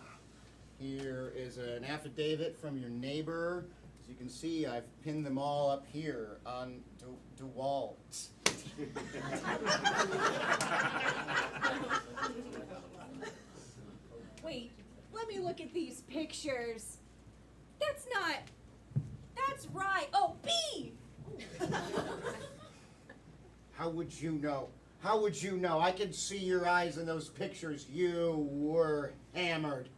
Here is an affidavit from your neighbor. As you can see, I've pinned them all up here on the wall. wait, let me look at these pictures. That's right. Oh, B! How would you know? How would you know? I could see your eyes in those pictures. You were hammered.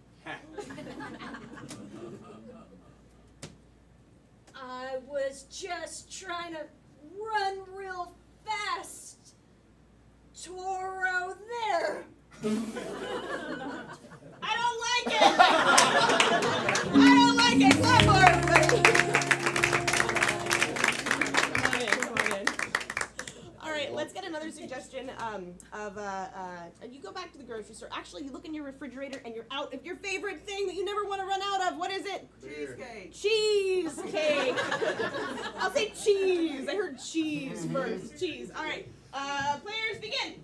I was just trying to run real fast. Toro there. I don't like it! I don't like it! Clap for everybody! another suggestion of you go back to the grocery store. Actually, you look in your refrigerator and you're out of your favorite thing that you never want to run out of. What is it? Cheesecake. Cheesecake. I'll say cheese. I heard cheese first. Cheese. All right. Players, begin.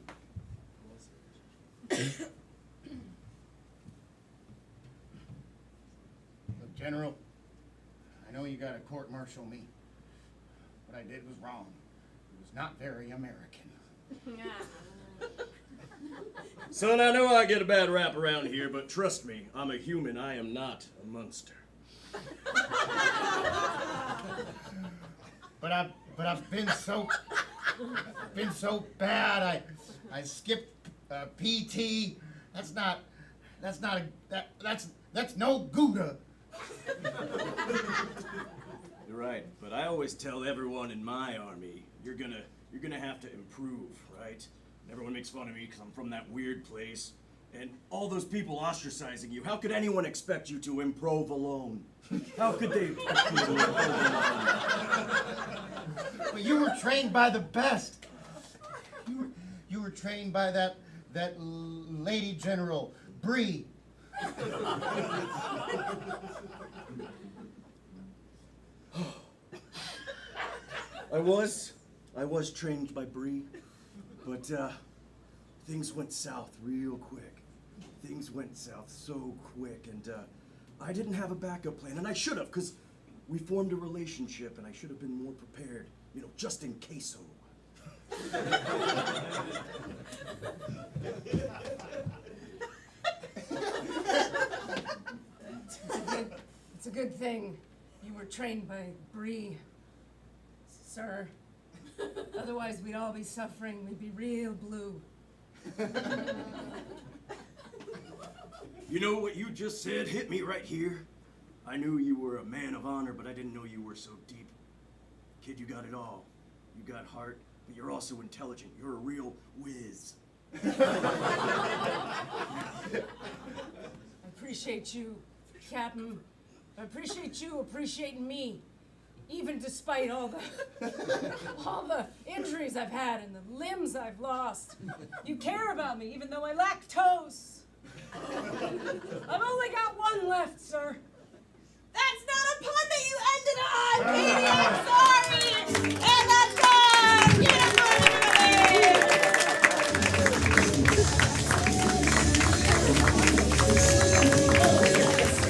Look, General, I know you got to court-martial me. What I did was wrong. It was not very American. Son, I know I get a bad rap around here, but trust me, I'm a human. I am not a monster. But I've been so bad. I skipped PT. That's no Gouda. You're right, but I always tell everyone in my army, you're gonna have to improve, right? Everyone makes fun of me because I'm from that weird place, and all those people ostracizing you. How could anyone expect you to improv alone? How could they expect you to improv alone? But you were trained by the best. You were trained by that lady general, Bree. I was trained by Bree, but things went south real quick. Things went south so quick, and I didn't have a backup plan, and I should have, because we formed a relationship, and I should have been more prepared, just in case. It's a good thing you were trained by Bree, sir. Otherwise, we'd all be suffering. We'd be real blue. You know what you just said hit me right here? I knew you were a man of honor, but I didn't know you were so deep. Kid, you got it all. You got heart, but you're also intelligent. You're a real whiz. I appreciate you, Captain. I appreciate you appreciating me, even despite all the injuries I've had and the limbs I've lost. You care about me, even though I lack toes. I've only got one left, sir. That's not a pun that you ended on, Katie. I'm sorry. And that's done. Give it up for everybody.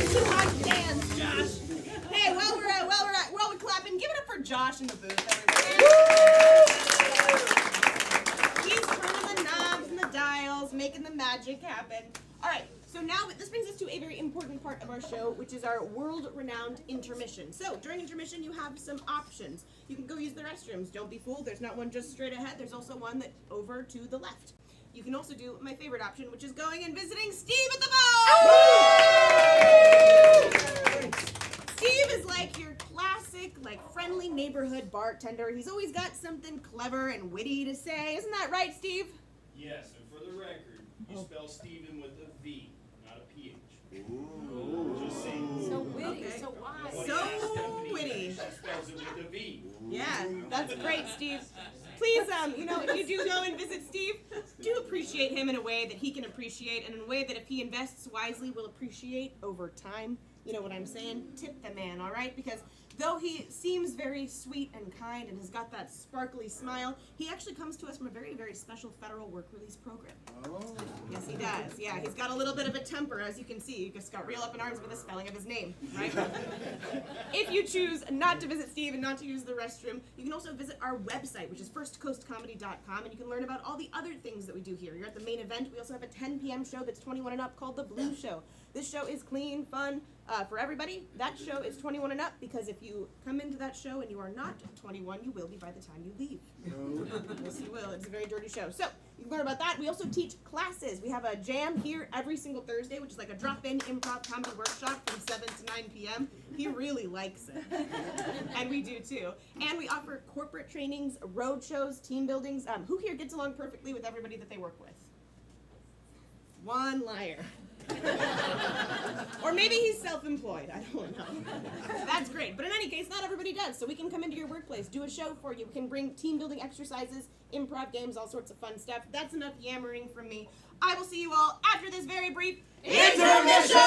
Too hot to dance, Josh. Hey, while we're clapping, give it up for Josh in the booth, everybody. He's turning the knobs and the dials, making the magic happen. All right. So now this brings us to a very important part of our show, which is our world-renowned intermission. So during intermission, you have some options. You can go use the restrooms. Don't be fooled. There's not one just straight ahead. There's also one that over to the left. You can also do my favorite option, which is going and visiting Steve at the bar. Steve is like your classic, friendly neighborhood bartender. He's always got something clever and witty to say. Isn't that right, Steve? Yes, and for the record, you spell Steven with a V. Just saying. So witty, so wise. So witty. She spells it with a V. Yeah, that's great, Steve. Please, if you do go and visit Steve, do appreciate him in a way that he can appreciate, and in a way that if he invests wisely, will appreciate over time. You know what I'm saying? Tip the man, all right? Because though he seems very sweet and kind and has got that sparkly smile, he actually comes to us from a very, very special federal work release program. Oh. Yes, he does. Yeah, he's got a little bit of a temper, as you can see. He just got real up in arms with the spelling of his name, right? If you choose not to visit Steve and not to use the restroom, you can also visit our website, which is firstcoastcomedy.com, and you can learn about all the other things that we do here. You're at the main event. We also have a 10 p.m. show that's 21 and up called The Blue Show. This show is clean, fun, for everybody. That show is 21 and up because if you come into that show and you are not 21, you will be by the time you leave. Yes, you will. It's a very dirty show. So you can learn about that. We also teach classes. We have a jam here every single Thursday, which is like a drop-in improv comedy workshop from 7 to 9 p.m. He really likes it. And we do too. And we offer corporate trainings, road shows, team buildings. Who here gets along perfectly with everybody that they work with? One liar. Or maybe he's self-employed. I don't know. That's great. But in any case, not everybody does. So we can come into your workplace, do a show for you. We can bring team-building exercises, improv games, all sorts of fun stuff. That's enough yammering from me. I will see you all after this very brief intermission!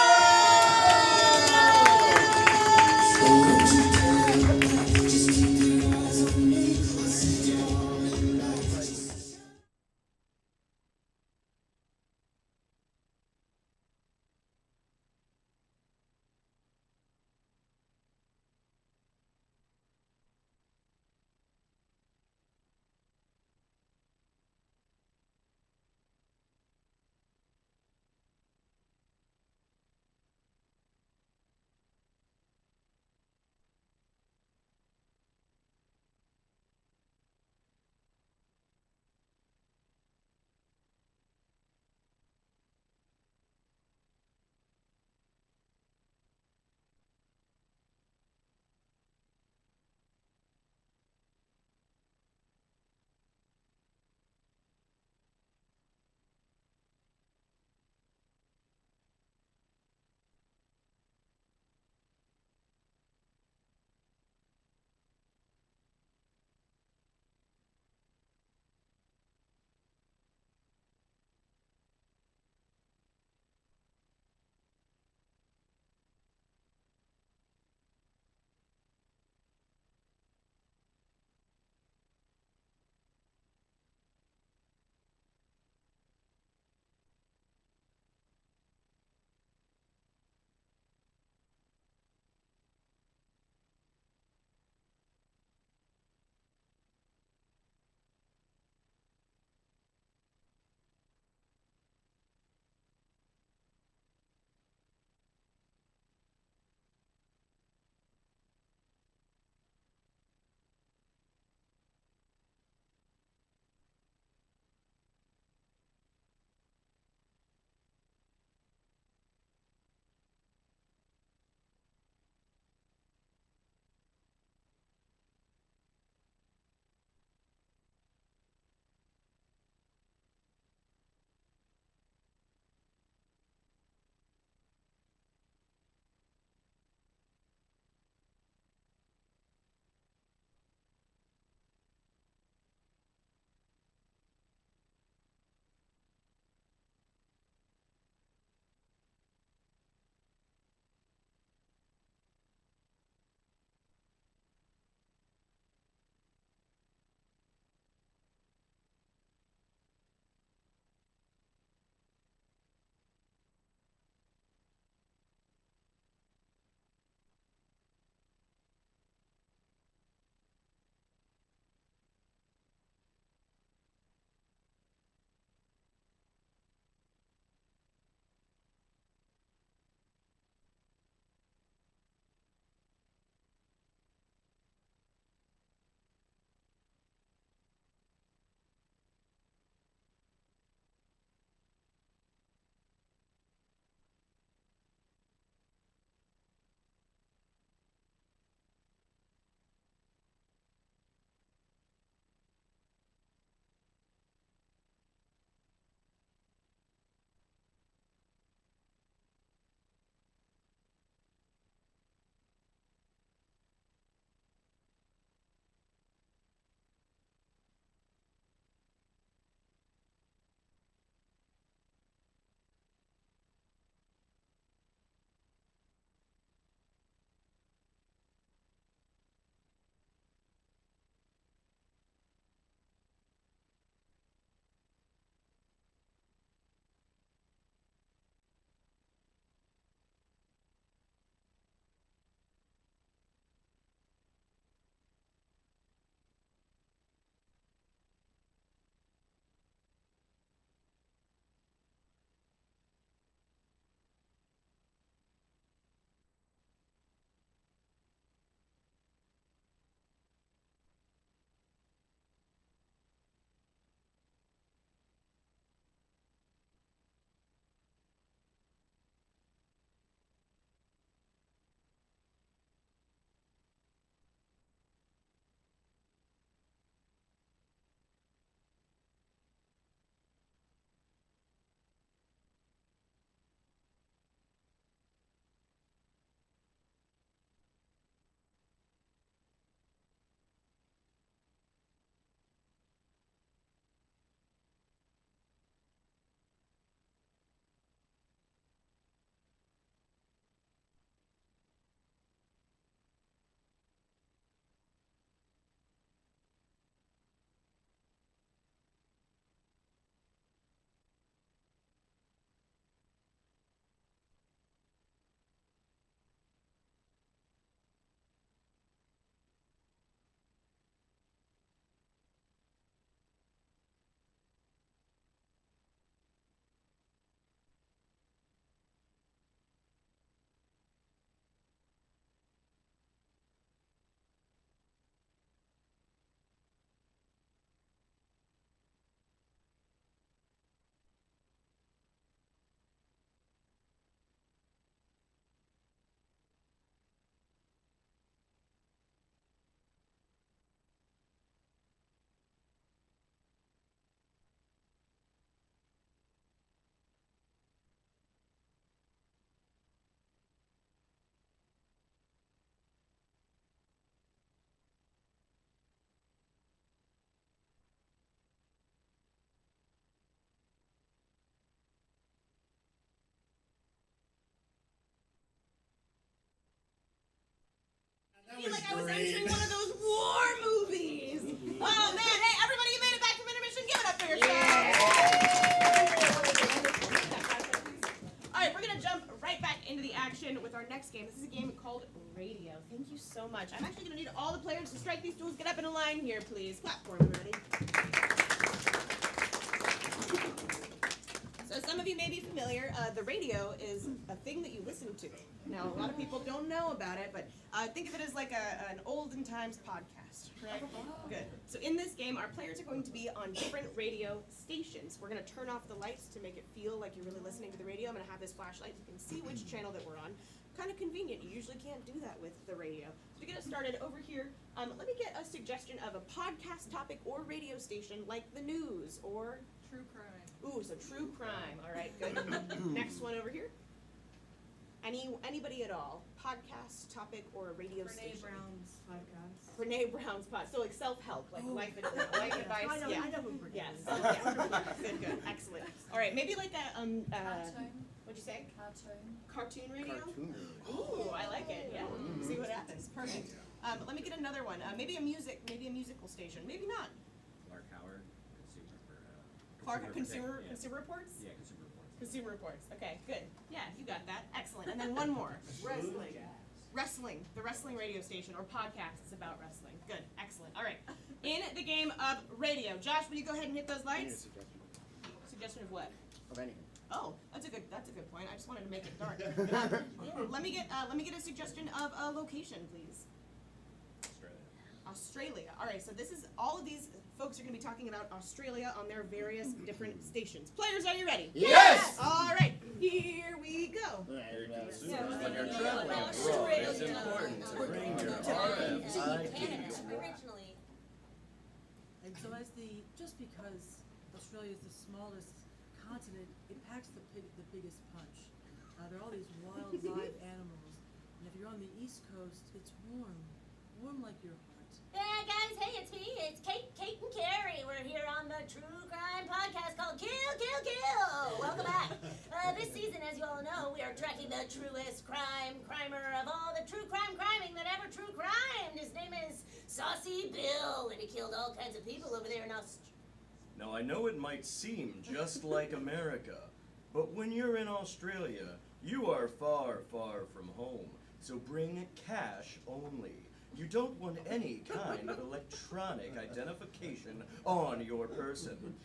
I feel like I was entering one of those war movies. Oh man, hey everybody, you made it back from intermission. Give it up for yourselves. All right, we're gonna jump right back into the action with our next game. This is a game called Radio. Thank you so much. I'm actually gonna need all the players to strike these stools. Get up in a line here, please. Clap for everybody. So some of you may be familiar, the radio is a thing that you listen to. Now, a lot of people don't know about it, but think of it as like an olden times podcast, correct? Good. So in this game, our players are going to be on different radio stations. We're going to turn off the lights to make it feel like you're really listening to the radio. I'm going to have this flashlight. You can see which channel that we're on. Kind of convenient. You usually can't do that with the radio. So to get us started over here, let me get a suggestion of a podcast topic or radio station like the news or True crime. ooh, so true crime. All right, good. Next one over here. Anybody at all? Podcast topic or a radio station? Brene Brown's podcast. Brene Brown's podcast. So like self-help, like life advice. I know, yeah. I know who Brene Yes. is. Yeah. Good. Excellent. All right, maybe like a what'd you say? Cartoon radio. Ooh, I like it. Yeah. See what happens. Perfect. Let me get another one. Maybe a musical station. Maybe not. Clark Howard, Consumer Reports? Yeah, Consumer Reports. Consumer Reports. Okay, good. Yeah, you got that. Excellent. And then one more. Wrestling. The wrestling radio station or podcasts about wrestling. Good. Excellent. All right. In the game of radio. Josh, will you go ahead and hit those lights? Suggestion of what? Of anything. Oh, that's a good point. I just wanted to make it dark. Let me get a suggestion of a location, please. Australia. All right, so all of these folks are going to be talking about Australia on their various different stations. Players, are you ready? Yes! All right, here we go. When you're traveling abroad, it's important to bring your RFID. Originally. And so just because Australia is the smallest continent, it packs the biggest punch. There are all these wild live animals, and if you're on the East Coast, it's warm like your heart. Yeah, guys, hey, it's me. It's Kate and Carrie. We're here on the true crime podcast called Kill, Kill, Kill. Welcome back. This season, as you all know, we are tracking the truest crimer of all the true criming that ever true crimed. His name is Saucy Bill, and he killed all kinds of people over there in Australia. Now, I know it might seem just like America, but when you're in Australia, you are far, far from home. So bring cash only. You don't want any kind of electronic identification on your person.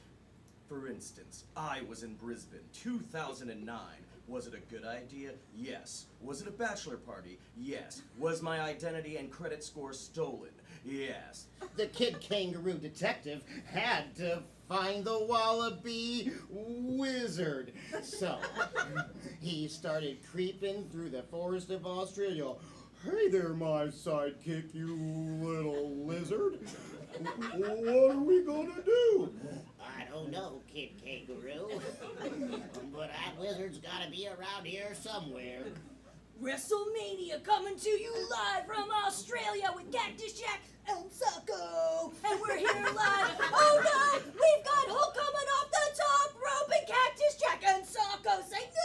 For instance, I was in Brisbane, 2009. Was it a good idea? Yes. Was it a bachelor party? Yes. Was my identity and credit score stolen? Yes. The kid kangaroo detective had to find the wallaby wizard. So, he started creeping through the forest of Australia. Hey there, my sidekick, you little lizard. What are we gonna do? I don't know, Kid Kangaroo. But that wizard's gotta be around here somewhere. WrestleMania coming to you live from Australia with Cactus Jack and Sucko. And we're here live. Oh no, we've got Hulk coming off the top rope and Cactus Jack and Sucko say no!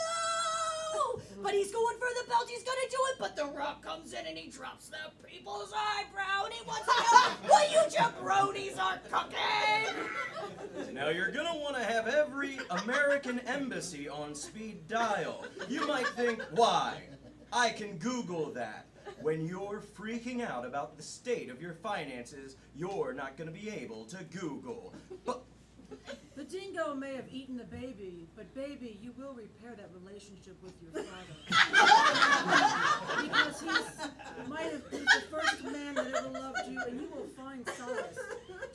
But he's going for the belt, he's gonna do it, but The Rock comes in and he drops the people's eyebrow and he wants to know what you jabronis are cooking! Now you're gonna want to have every American embassy on speed dial. You might think, why? I can Google that. When you're freaking out about the state of your finances, you're not gonna be able to Google. But The dingo may have eaten the baby, but baby, you will repair that relationship with your father. Because he might have been the first man that ever loved you, and you will find solace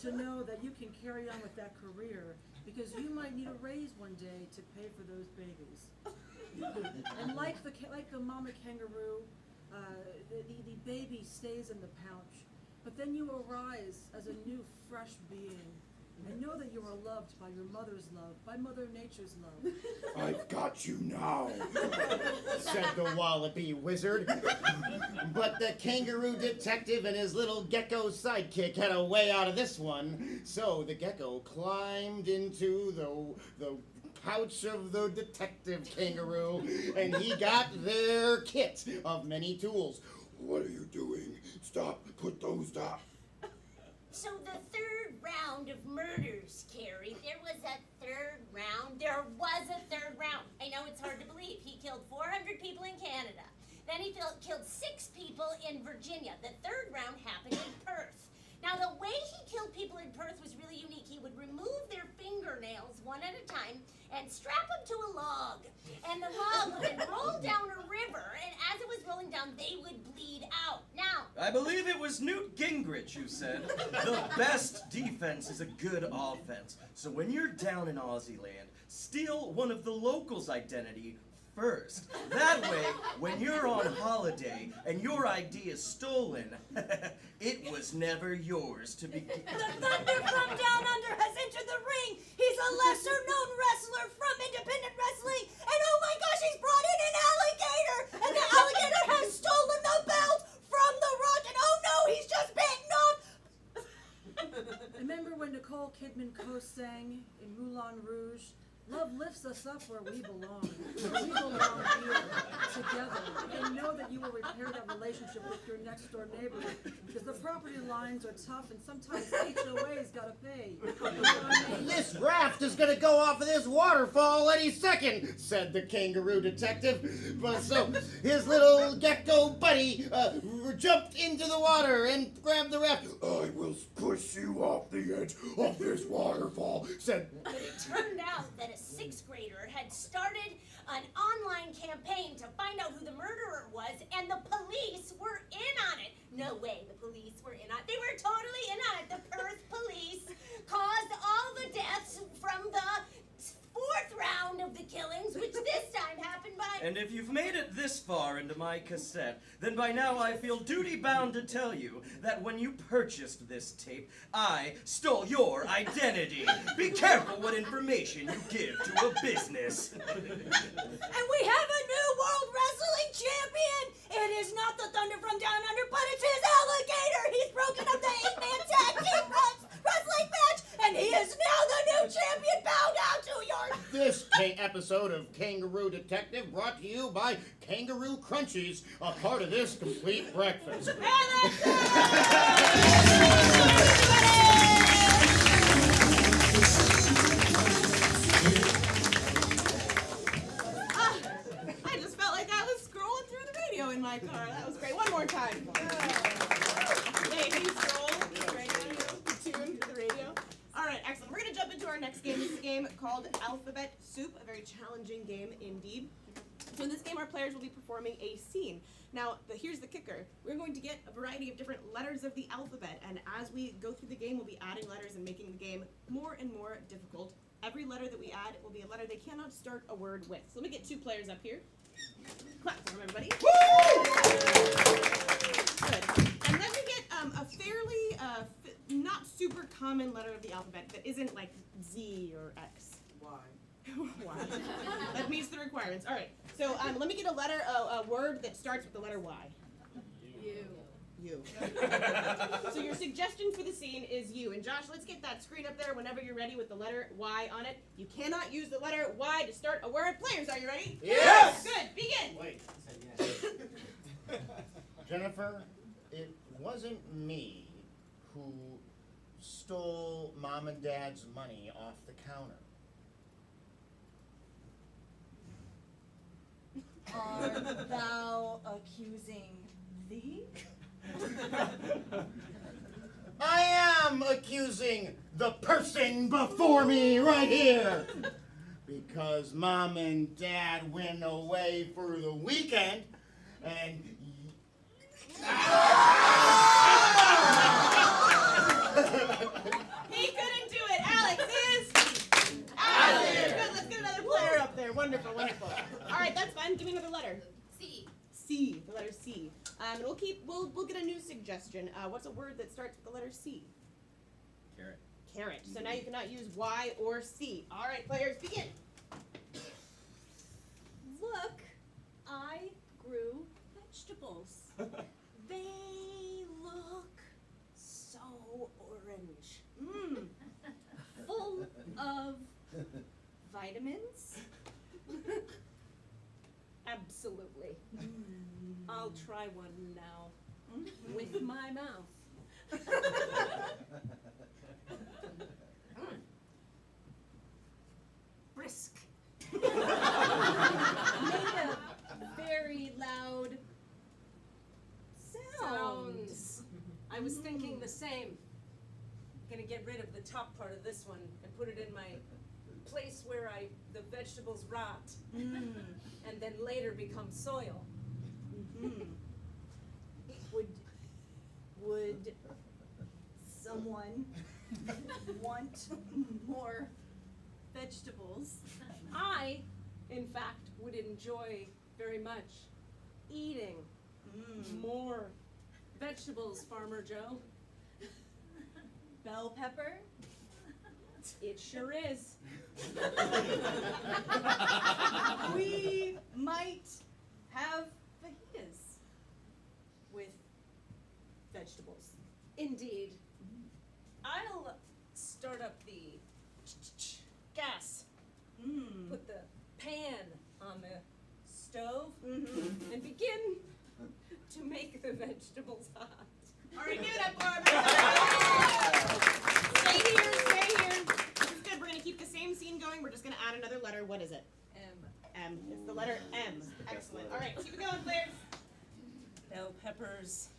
to know that you can carry on with that career, because you might need a raise one day to pay for those babies. And like the mama kangaroo, the baby stays in the pouch, but then you arise as a new, fresh being. And know that you are loved by your mother's love, by Mother Nature's love. I've got you now, said the wallaby wizard. But the kangaroo detective and his little gecko sidekick had a way out of this one. So the gecko climbed into the pouch of the detective kangaroo, and he got their kit of many tools. What are you doing? Stop. Put those down. So the third round of murders, Carrie. There was a third round. There was a third round. I know it's hard to believe. He killed 400 people in Canada. Then he killed 6 people in Virginia. The third round happened in Perth. Now, the way he killed people in Perth was really unique. He would remove their fingernails one at a time and strap them to a log. And the log would then roll down a river, and as it was rolling down, they would bleed out. Now, I believe it was Newt Gingrich who said, the best defense is a good offense. So when you're down in Aussie land, steal one of the locals' identity first. That way, when you're on holiday and your ID is stolen, it was never yours to begin. The Thunder from Down Under has entered the ring. He's a lesser-known wrestler from independent wrestling. And oh my gosh, he's brought in an alligator. And the alligator has stolen the belt from the Rock. And oh no, he's just bitten off. Remember when Nicole Kidman co-sang in Moulin Rouge? Love lifts us up where we belong. We belong here, together. And know that you will repair that relationship with your next door neighbor, because the property lines are tough and sometimes HOA's gotta pay. This raft is gonna go off of this waterfall any second, said the kangaroo detective. But so his little gecko buddy jumped into the water and grabbed the raft. I will push you off the edge of this waterfall, said. but it turned out that a 6th grader had started an online campaign to find out who the murderer was, and the police were in on it. No way the police were in on it. They were totally in on it. The Perth police caused all the deaths from the 4th round of the killings, which this time happened by... And if you've made it this far into my cassette, then by now I feel duty-bound to tell you that when you purchased this tape, I stole your identity. Be careful what information you give to a business. And we have a new world wrestling champion. It is not the Thunder from Down Under, but it's his alligator. He's broken up the 8-man tag team wrestling match, and he is now the new champion. Bow down to your... This episode of Kangaroo Detective brought to you by Kangaroo Crunchies, a part of this complete breakfast. I just felt like I was scrolling through the radio in my car. That was great. One more time. Hey, can you scroll the radio? Tune to the radio. All right, excellent. We're going to jump into our next game. This is a game called Alphabet Soup, a very challenging game indeed. So in this game, our players will be performing a scene. Now, here's the kicker. We're going to get a variety of different letters of the alphabet, and as we go through the game, we'll be adding letters and making the game more and more difficult. Every letter that we add will be a letter they cannot start a word with. So let me get 2 players up here. Clap for them, everybody. Woo! Good. And then we get a fairly not super common letter of the alphabet that isn't like Z or X. Why? Y. That meets the requirements. All right. So let me get a word that starts with the letter Y. You. So your suggestion for the scene is you. And Josh, let's get that screen up there whenever you're ready with the letter Y on it. You cannot use the letter Y to start a word. Players, are you ready? Yes! Good. Begin. Wait. Jennifer, it wasn't me who stole Mom and Dad's money off the counter. Art thou accusing thee? I am accusing the person before me right here. Because Mom and Dad went away for the weekend and... He couldn't do it. Alex is... Alex. Good. Let's get another player up there. Wonderful, wonderful. All right, that's fine. Give me another letter. C. C. The letter C. We'll get a new suggestion. What's a word that starts with the letter C? Carrot. Carrot. So now you cannot use Y or C. All right, players, begin. Look, I grew vegetables. They look so orange. Full of vitamins. Absolutely. I'll try one now. With my mouth. Brisk. Made a very loud sounds. I was thinking the same. Gonna get rid of the top part of this one and put it in my place where the vegetables rot and then later become soil. Would someone want more vegetables? I, in fact, would enjoy very much eating more vegetables, Farmer Joe. Bell pepper? It sure is. We might have fajitas with vegetables. Indeed. I'll start up the gas. Put the pan on the stove and begin to make the vegetables hot. All right, give it up for him. Stay here, stay here. This is good. We're going to keep the same scene going. We're just going to add another letter. What is it? M. It's the letter M. Excellent. All right, keep it going, players. Bell peppers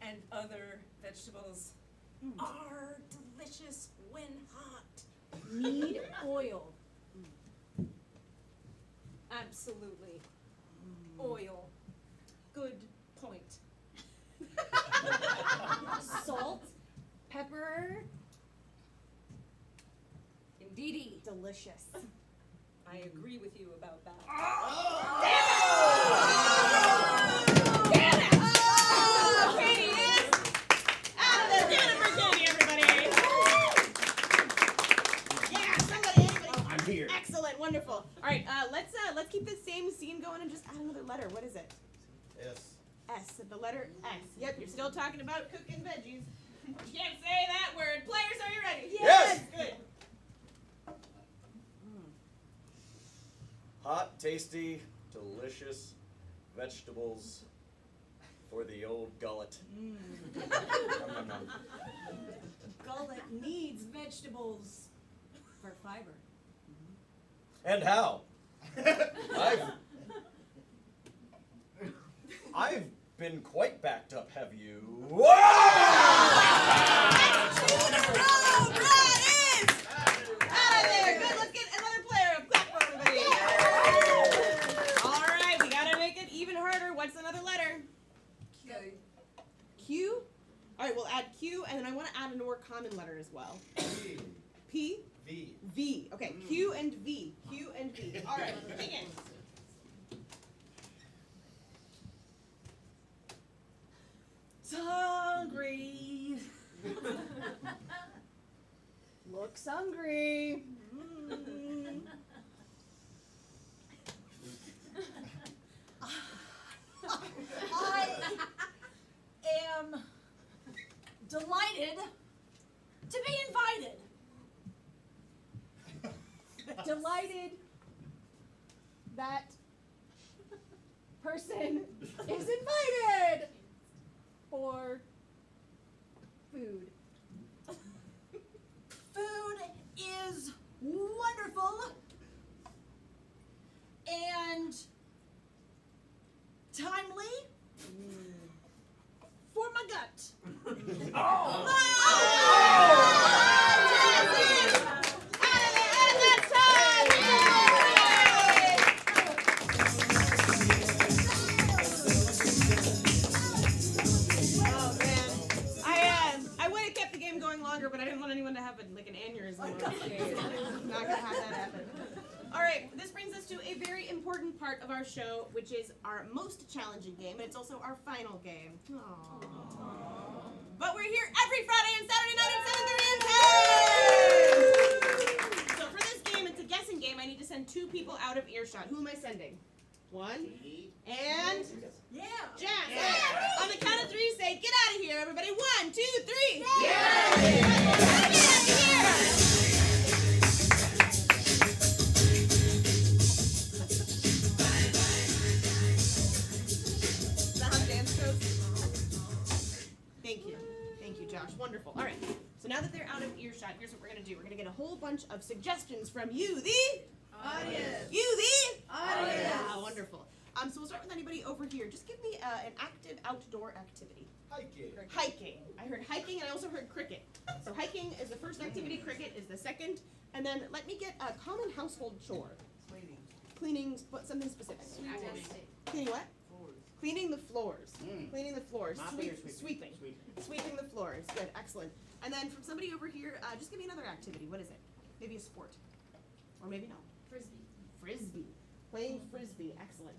and other vegetables are delicious when hot. Need oil. Absolutely. Oil. Good point. Salt, pepper, Indeedy. delicious. I agree with you about that. Damn it! Oh, Katie is out of the Jennifer Katie, everybody. Yeah, somebody, anybody. I'm here. Excellent, wonderful. All right, let's keep the same scene going and just add another letter. What is it? Yes. S. The letter S. Yep, you're still talking about cooking veggies. You can't say that word. Players, are you ready? Yes. Good. Hot, tasty, delicious vegetables for the old gullet. Nom, nom, nom. Gullet needs vegetables for fiber. And how? I've been quite backed up, have you? What's another letter? Q? All right, we'll add Q, and then I want to add a more common letter as well. P? V. V. Okay, Q and V. Q and V. All right, begin. Hungry. Looks hungry. I am delighted to be invited. Delighted that person is invited for food. Food is wonderful and timely for my gut. But I didn't want anyone to have an aneurysm. Not gonna have that happen. All right, this brings us to a very important part of our show, which is our most challenging game, and it's also our final game. Aww. But we're here every Friday and Saturday night at 7:30 and 10. So for this game, it's a guessing game. I need to send 2 people out of earshot. Who am I sending? 1 and Jass. On the count of 3, say, "Get out of here, everybody." 1, 2, 3. gonna do. We're gonna get a whole bunch of suggestions from you, the audience. You, the audience. Ah, wonderful. So we'll start with anybody over here. Just give me an active outdoor activity. Hiking. Hiking. I heard hiking and I also heard cricket. So hiking is the first activity, cricket is the second, and then let me get a common household chore. Cleaning something specific. Cleaning what? Cleaning the floors. Cleaning the floors. Sweeping. Sweeping the floors. Good, excellent. And then from somebody over here, just give me another activity. What is it? Maybe a sport. Or maybe not. Frisbee. Frisbee. Playing frisbee. Excellent.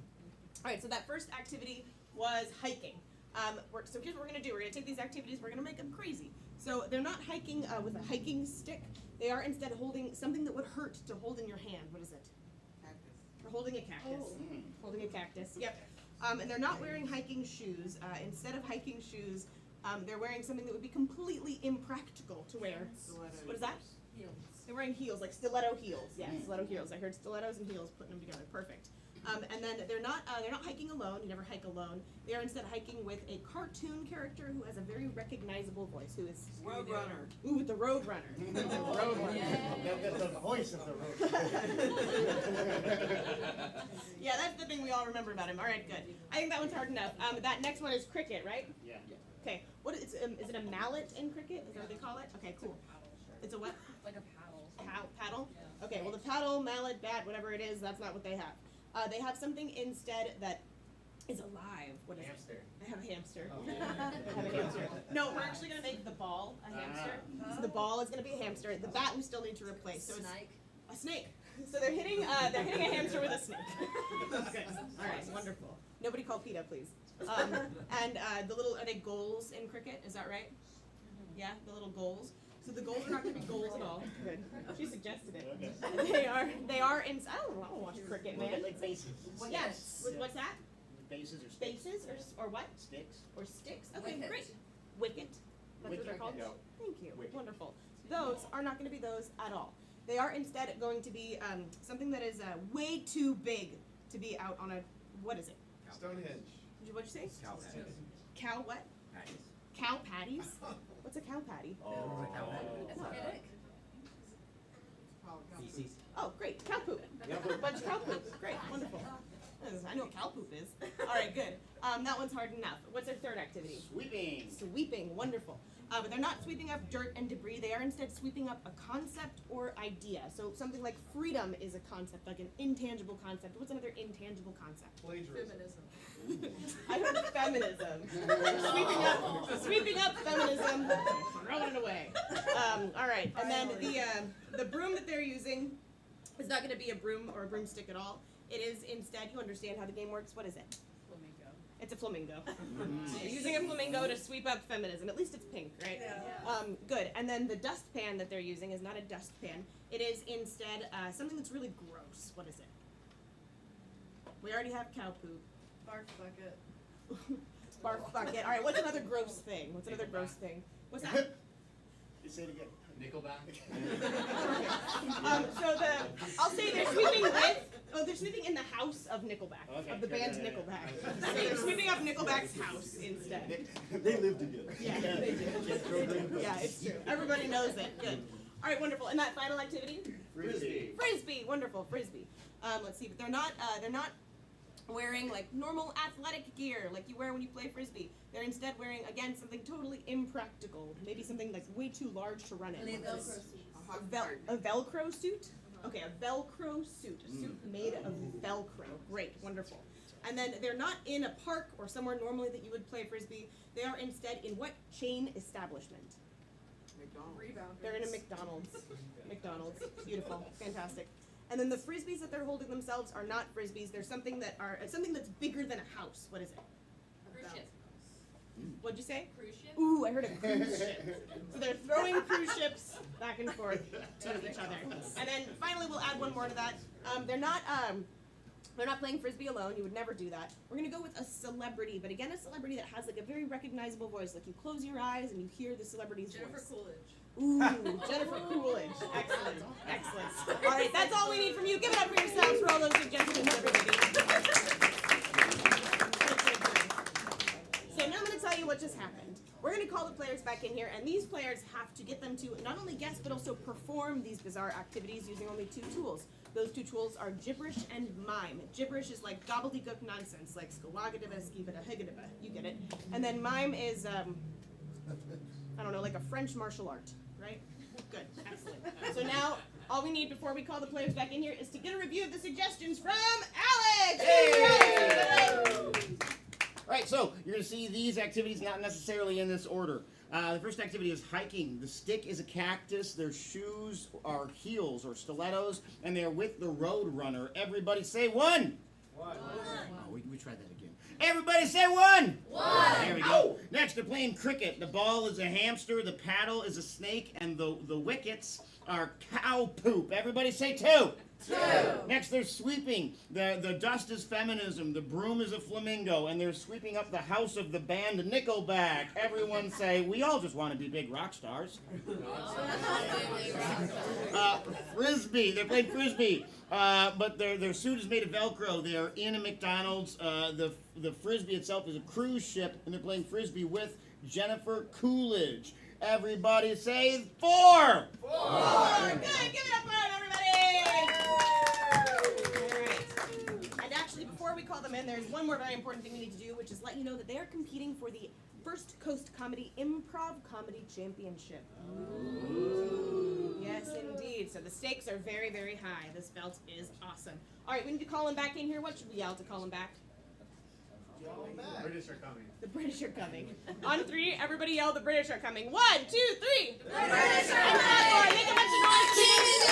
All right, so that first activity was hiking. So here's what we're going to do. We're going to take these activities, we're going to make them crazy. So they're not hiking with a hiking stick. They are instead holding something that would hurt to hold in your hand. What is it? Cactus. We're holding a cactus. Holding a cactus, yep. And they're not wearing hiking shoes. Instead of hiking shoes, they're wearing something that would be completely impractical to wear. What is that? Heels. They're wearing heels, like stiletto heels. Yes, stiletto heels. I heard stilettos and heels, putting them together. Perfect. And then they're not hiking alone. You never hike alone. They are instead hiking with a cartoon character who has a very recognizable voice. Who is Roadrunner. Ooh, with the Roadrunner. Roadrunner. The voice of the Roadrunner. Yeah, that's the thing we all remember about him. All right, good. I think that one's hard enough. That next one is cricket, right? Yeah. Okay. What is it? A mallet in cricket? Is that what they call it? Okay, cool. It's a what? Like a paddle. Paddle? Okay, well the paddle, mallet, bat, whatever it is, that's not what they have. They have something instead that is alive. What is Hamster. it? I have a hamster. Oh. I have a hamster. No, we're actually going to make the ball a hamster. So the ball is going to be a hamster. The bat we still need to replace. So Snake. A snake. So they're hitting a hamster with a snake. Okay. All right, wonderful. Nobody call PETA, please. And are they goals in cricket? Is that right? Yeah, the little goals. So the goals are not going to be goals at all. Good. She suggested it. They are in. I don't watch cricket, man. Like bases. Yes. What's that? Bases or sticks? Bases or what? Sticks. Or sticks. Okay, Wicket. great. Wicket. That's what they're called. Yeah. Thank you. Wicket. Wonderful. Those are not going to be those at all. They are instead going to be something that is way too big to be out on a. What is it? Stonehenge. What'd you say? Cow patties. Cow what? Patties. Cow patties? What's a cow patty? Feces. Oh, great. Cow poop. A bunch of cow poop. Great. Wonderful. I know what cow poop is. All right, good. That one's hard enough. What's their third activity? Sweeping. Sweeping. Wonderful. But they're not sweeping up dirt and debris. They are instead sweeping up a concept or idea. So something like freedom is a concept, like an intangible concept. What's another intangible concept? Plagiarism. I heard feminism. Sweeping up feminism, throwing it away. All right, and then the broom that they're using is not going to be a broom or a broomstick at all. It is instead, you understand how the game works. What is it? Flamingo. It's a flamingo. They're using a flamingo to sweep up feminism. At least it's pink, right? Yeah. Good. And then the dustpan that they're using is not a dustpan. It is instead something that's really gross. What is it? We already have cow poop. Barf bucket. Barf bucket. All right, what's another gross thing? What's another gross thing? What's that? You say it again. Nickelback. I'll say they're sweeping in the house of Nickelback, of the band Nickelback. So they're sweeping up Nickelback's house instead. They live together. Yeah, they do. Yeah, it's true. Everybody knows it. Good. All right, wonderful. And that final activity? Frisbee. Frisbee. Wonderful. Frisbee. Let's see, but they're not wearing like normal athletic gear like you wear when you play frisbee. They're instead wearing, again, something totally impractical. Maybe something like way too large to run in. A Velcro suit? Okay, a Velcro suit. A suit made of Velcro. Great, wonderful. And then they're not in a park or somewhere normally that you would play frisbee. They are instead in what chain establishment? Rebounders. They're in a McDonald's. McDonald's. Beautiful. Fantastic. And then the frisbees that they're holding themselves are not frisbees. They're something that's bigger than a house. What is it? Cruise ship. What'd you say? Cruise ship. Ooh, I heard a cruise ship. So they're throwing cruise ships back and forth to each other. And then finally, we'll add one more to that. They're not playing frisbee alone. You would never do that. We're gonna go with a celebrity, but again, a celebrity that has like a very recognizable voice. Like you close your eyes and you hear the celebrity's Jennifer voice. Coolidge. Ooh, Jennifer Coolidge. Excellent. Excellent. All right, that's all we need from you. Give it up for yourselves for all those suggestions, everybody. So now I'm going to tell you what just happened. We're going to call the players back in here, and these players have to get them to not only guess but also perform these bizarre activities using only 2 tools. Those 2 tools are gibberish and mime. Gibberish is like gobbledygook nonsense, like skawagadaba, skibada, higadaba. You get it. And then mime is, I don't know, like a French martial art, right? Good, excellent. So now, all we need before we call the players back in here is to get a review of the suggestions from Alex! All right, so you're going to see these activities not necessarily in this order. The first activity is hiking. The stick is a cactus. Their shoes are heels or stilettos, and they're with the road runner. Everybody say one. One. Oh, we tried that again. Everybody say one. One. There we go. Next, they're playing cricket. The ball is a hamster. The paddle is a snake, and the wickets are cow poop. Everybody say 2. 2. Next, they're sweeping. The dust is feminism. The broom is a flamingo, and they're sweeping up the house of the band Nickelback. Everyone say, we all just want to be big rock stars. Frisbee. They're playing frisbee, but their suit is made of Velcro. They are in a McDonald's. The frisbee itself is a cruise ship, and they're playing frisbee with Jennifer Coolidge. Everybody say 4. 4. Good. Give it up for everybody. All right. And actually, before we call them in, there's one more very important thing we need to do, which is let you know that they are competing for the First Coast Comedy Improv Comedy Championship. Ooh. Yes, indeed. So the stakes are very, very high. This belt is awesome. All right, we need to call them back in here. What should we yell to call them back? The British are coming. The British are coming. On 3, everybody yell, the British are coming. 1, 2, 3. The British are coming. Make a bunch of noise, kids.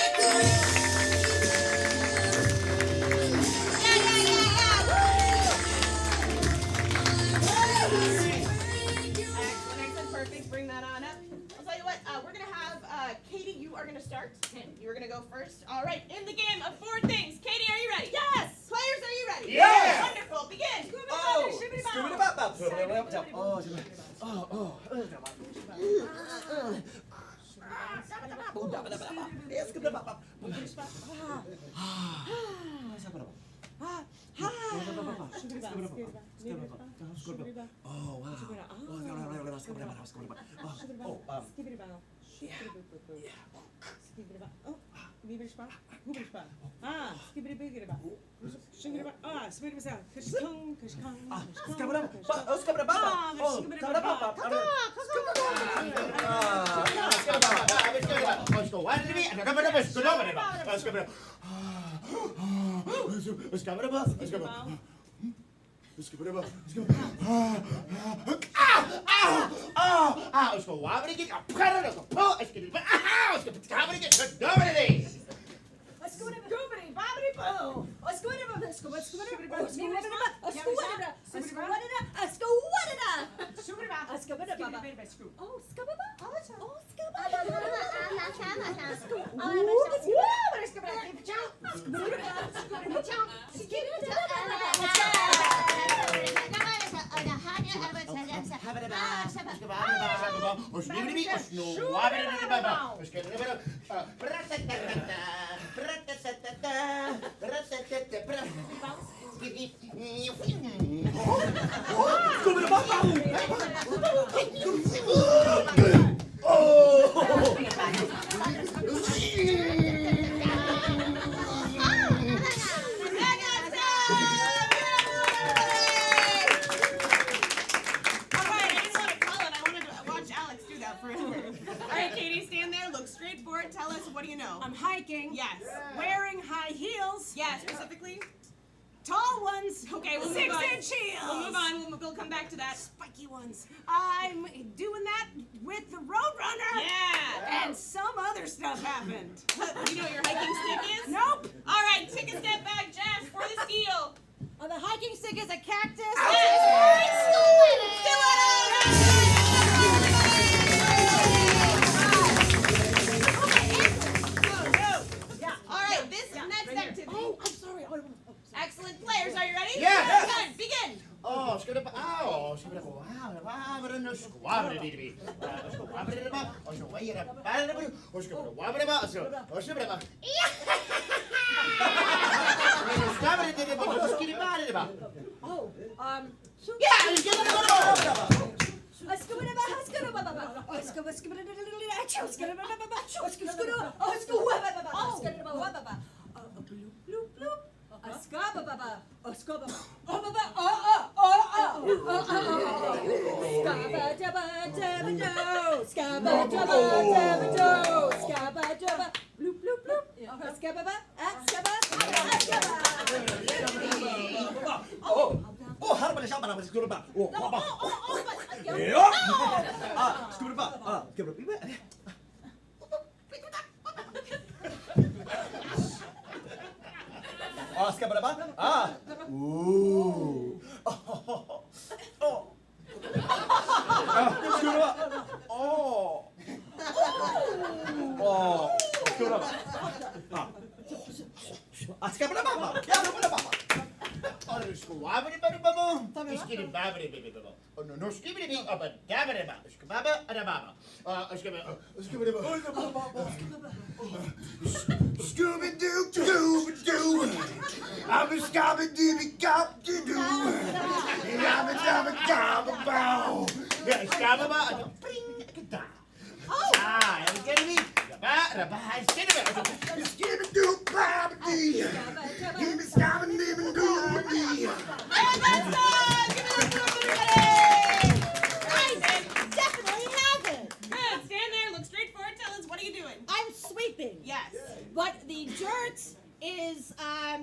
Excellent, perfect. Bring that on up. I'll tell you what, we're going to have, Katie, you are going to start. You are going to go first. All right, in the game of 4 things. Katie, are you ready? Yes. Players, are you ready? Yes. Wonderful. Begin. I'm hiking. Yes. Wearing high heels. Yes, specifically. Tall ones. Okay, we'll 6 move on. inch heels. We'll move on. We'll come back to that. Spiky ones. I'm doing that with the Roadrunner. Yeah. And some other stuff happened. You know what your hiking stick is? Nope. All right, take a step back, Jass, for the steal. The hiking stick is a cactus. All right, this next activity. Oh, I'm sorry. Excellent players, are you ready? Yes. Good. Begin. Oh, how about a shot? It's good about. Oh, scoot about. Give it a bit. Ooh. Oh. Scoot up. Oh. Oh. Scoot up. Scooby-Doo, I'm a scabba-dooby-gop-de-doo. I'm a dabba-dabba-bow. Yeah, scabba-ba. Ah, are you getting me? Scooby-Doo-babba-dee. Give me scabba-dooby-doo-dee. And that's done! Give it up to everybody! I definitely have it. Good. Stand there, look straight forward, tell us, what are you doing? I'm sweeping. Yes. But the dirt is,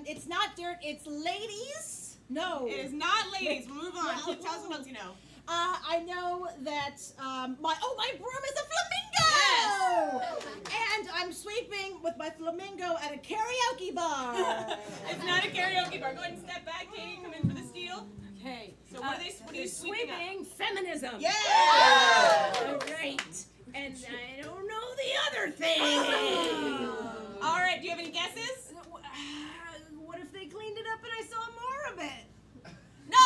it's not dirt, it's ladies. No. It is not ladies. We'll move on. Tell us what else you know. I know that my broom is a flamingo. Yes. And I'm sweeping with my flamingo at a karaoke bar. It's not a karaoke bar. Go ahead and step back, Katie. Come in for the steal. Okay. So what are you sweeping up? Feminism. Yeah. All right. And I don't know the other thing. All right. Do you have any guesses? What if they cleaned it up and I saw more of it? No.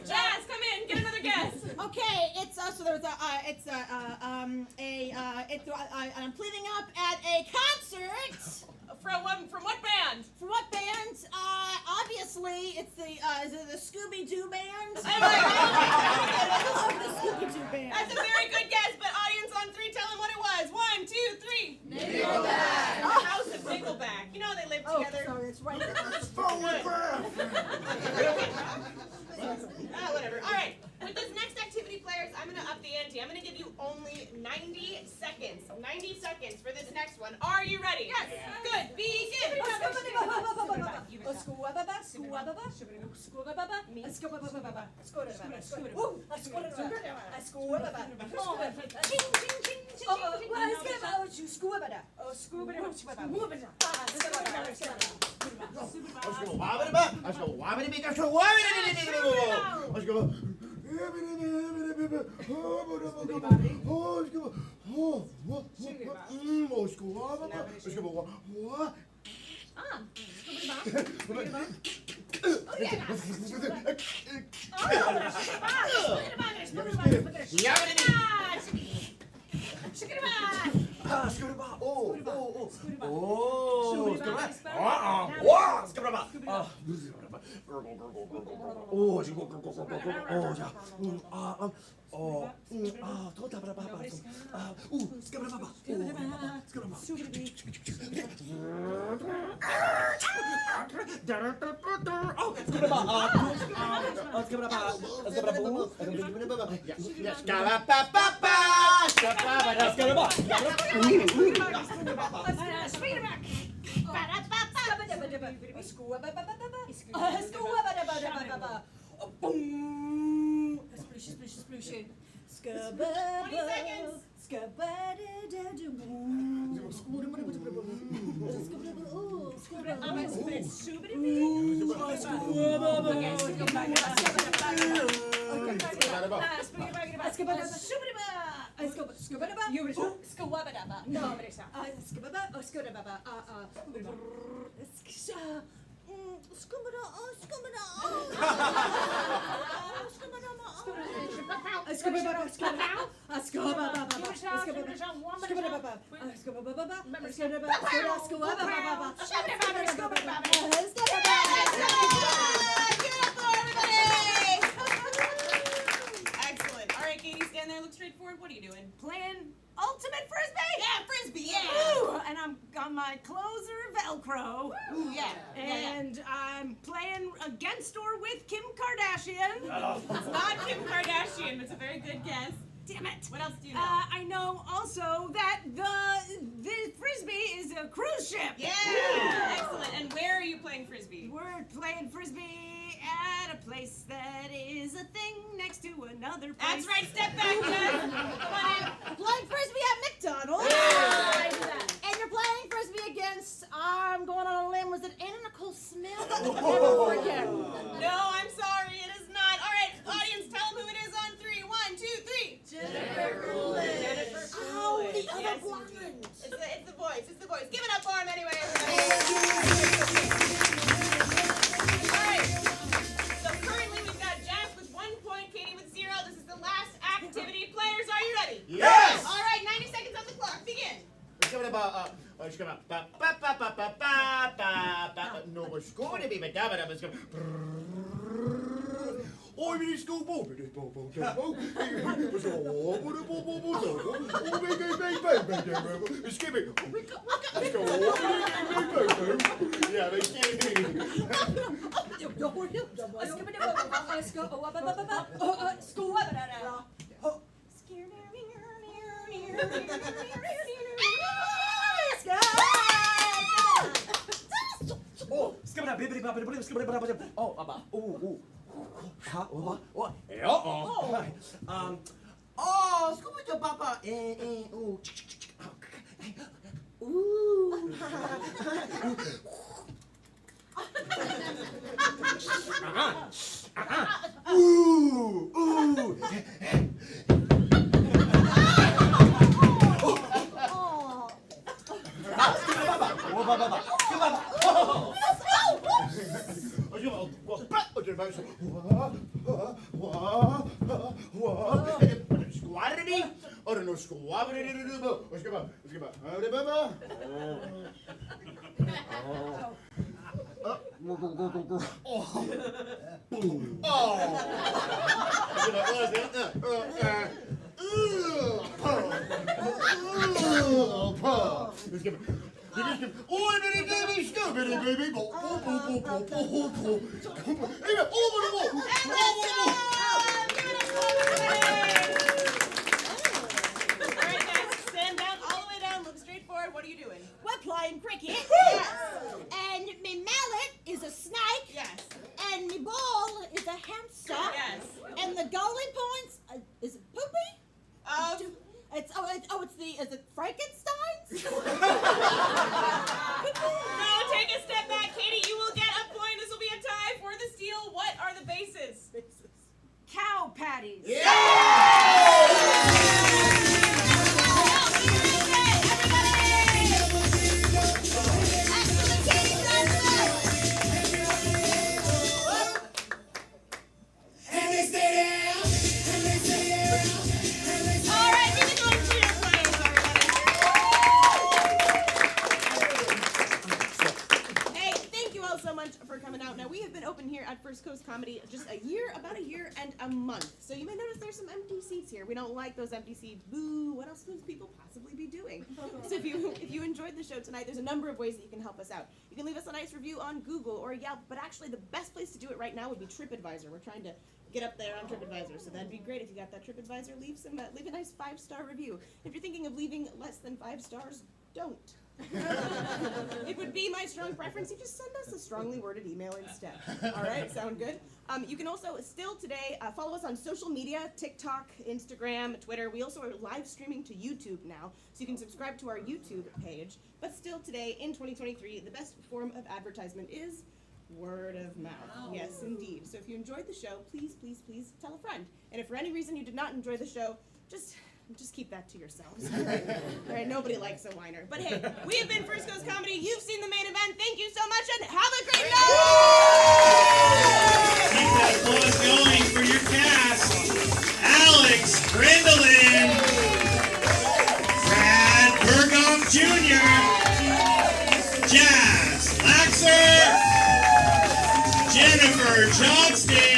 Jass, come in. Get another guess. Okay, it's so there's I'm cleaning up at a concert. From what band? For what band? Obviously it's the is it the Scooby-Doo band? Oh my God. I love the Scooby-Doo band. That's a very good guess, but audience on 3, tell them what it was. 1, 2, 3. Nickelback. The House of Nickelback. You know they live together. Oh, sorry, that's right. Whatever. All right. With this next activity, players, I'm going to up the ante. I'm going to give you only 90 seconds. 90 seconds for this next one. Are you ready? Yes. Good. Begin. Excellent. look straightforward. What are you doing? Playing ultimate frisbee. Yeah, frisbee. Yeah. Ooh, and I'm on my closer Velcro. Ooh, yeah. And I'm playing against or with Kim Kardashian. It's not Kim Kardashian, but it's a very good guess. Damn it. What else do you know? I know also that the frisbee is a cruise ship. Yeah. Excellent. And where are you playing frisbee? We're playing frisbee at a place that is a thing next to another place. That's right. Step back, Jass. Come on in. Playing frisbee at McDonald's. Yeah. And you're playing frisbee against, I'm going on a limb, was it Anna Nicole Smith? Never forget. No, I'm sorry. It is not. All right, audience, tell them who it is on 3. 1, 2, 3. Jennifer Coolidge. Jennifer Coolidge. Oh, the other Yes, blonde. indeed. It's the voice. It's the voice. Give it up for him anyway, everybody. All right. So currently we've got Jass with 1 point, Katie with 0. This is the last activity. Players, are you ready? Yes! All right, 90 seconds on the clock. Begin. It's coming about, no, it's going to be, but it's going to oh, we need school ball. Skip it. Let's go. Yeah, they can't do Oh, skibidi bibbidi bobbidi bobbidi skibidi bobbidi. Oh, ooh. Oh, skibidi baba ooh. What are you doing? We're playing cricket. Yes. And my mallet is a snake. Yes. And my ball is a hamster. Yes. And the goalie points is it poopy? Is it Frankenstein's? No, take a step back, Katie. You will get a point. This will be a tie for the steal. What are the bases? Cow patties. First Coast Comedy just about a year and a month. So you may notice there's some empty seats here. We don't like those empty seats. Boo! What else could people possibly be doing? So if you enjoyed the show tonight, there's a number of ways that you can help us out. You can leave us a nice review on Google or Yelp, but actually the best place to do it right now would be TripAdvisor. We're trying to get up there on TripAdvisor, so that'd be great if you got that TripAdvisor. Leave a nice 5-star review. If you're thinking of leaving less than 5 stars, don't. It would be my strong preference. You just send us a strongly worded email instead. All right, sound good? You can also still today follow us on social media, TikTok, Instagram, Twitter. We also are live streaming to YouTube now, so you can subscribe to our YouTube page. But still today, in 2023, the best form of advertisement is word of mouth. Oh. Yes, indeed. So if you enjoyed the show, please, please, please tell a friend. And if for any reason you did not enjoy the show, just keep that to yourselves. All right, nobody likes a whiner. But hey, we have been First Coast Comedy. You've seen the main event. Thank you so much, and have a great night! Keep that applause going for your cast. Alex, Grindeland, Berghof Jr, Jass, Laxer, Jennifer, Johnston,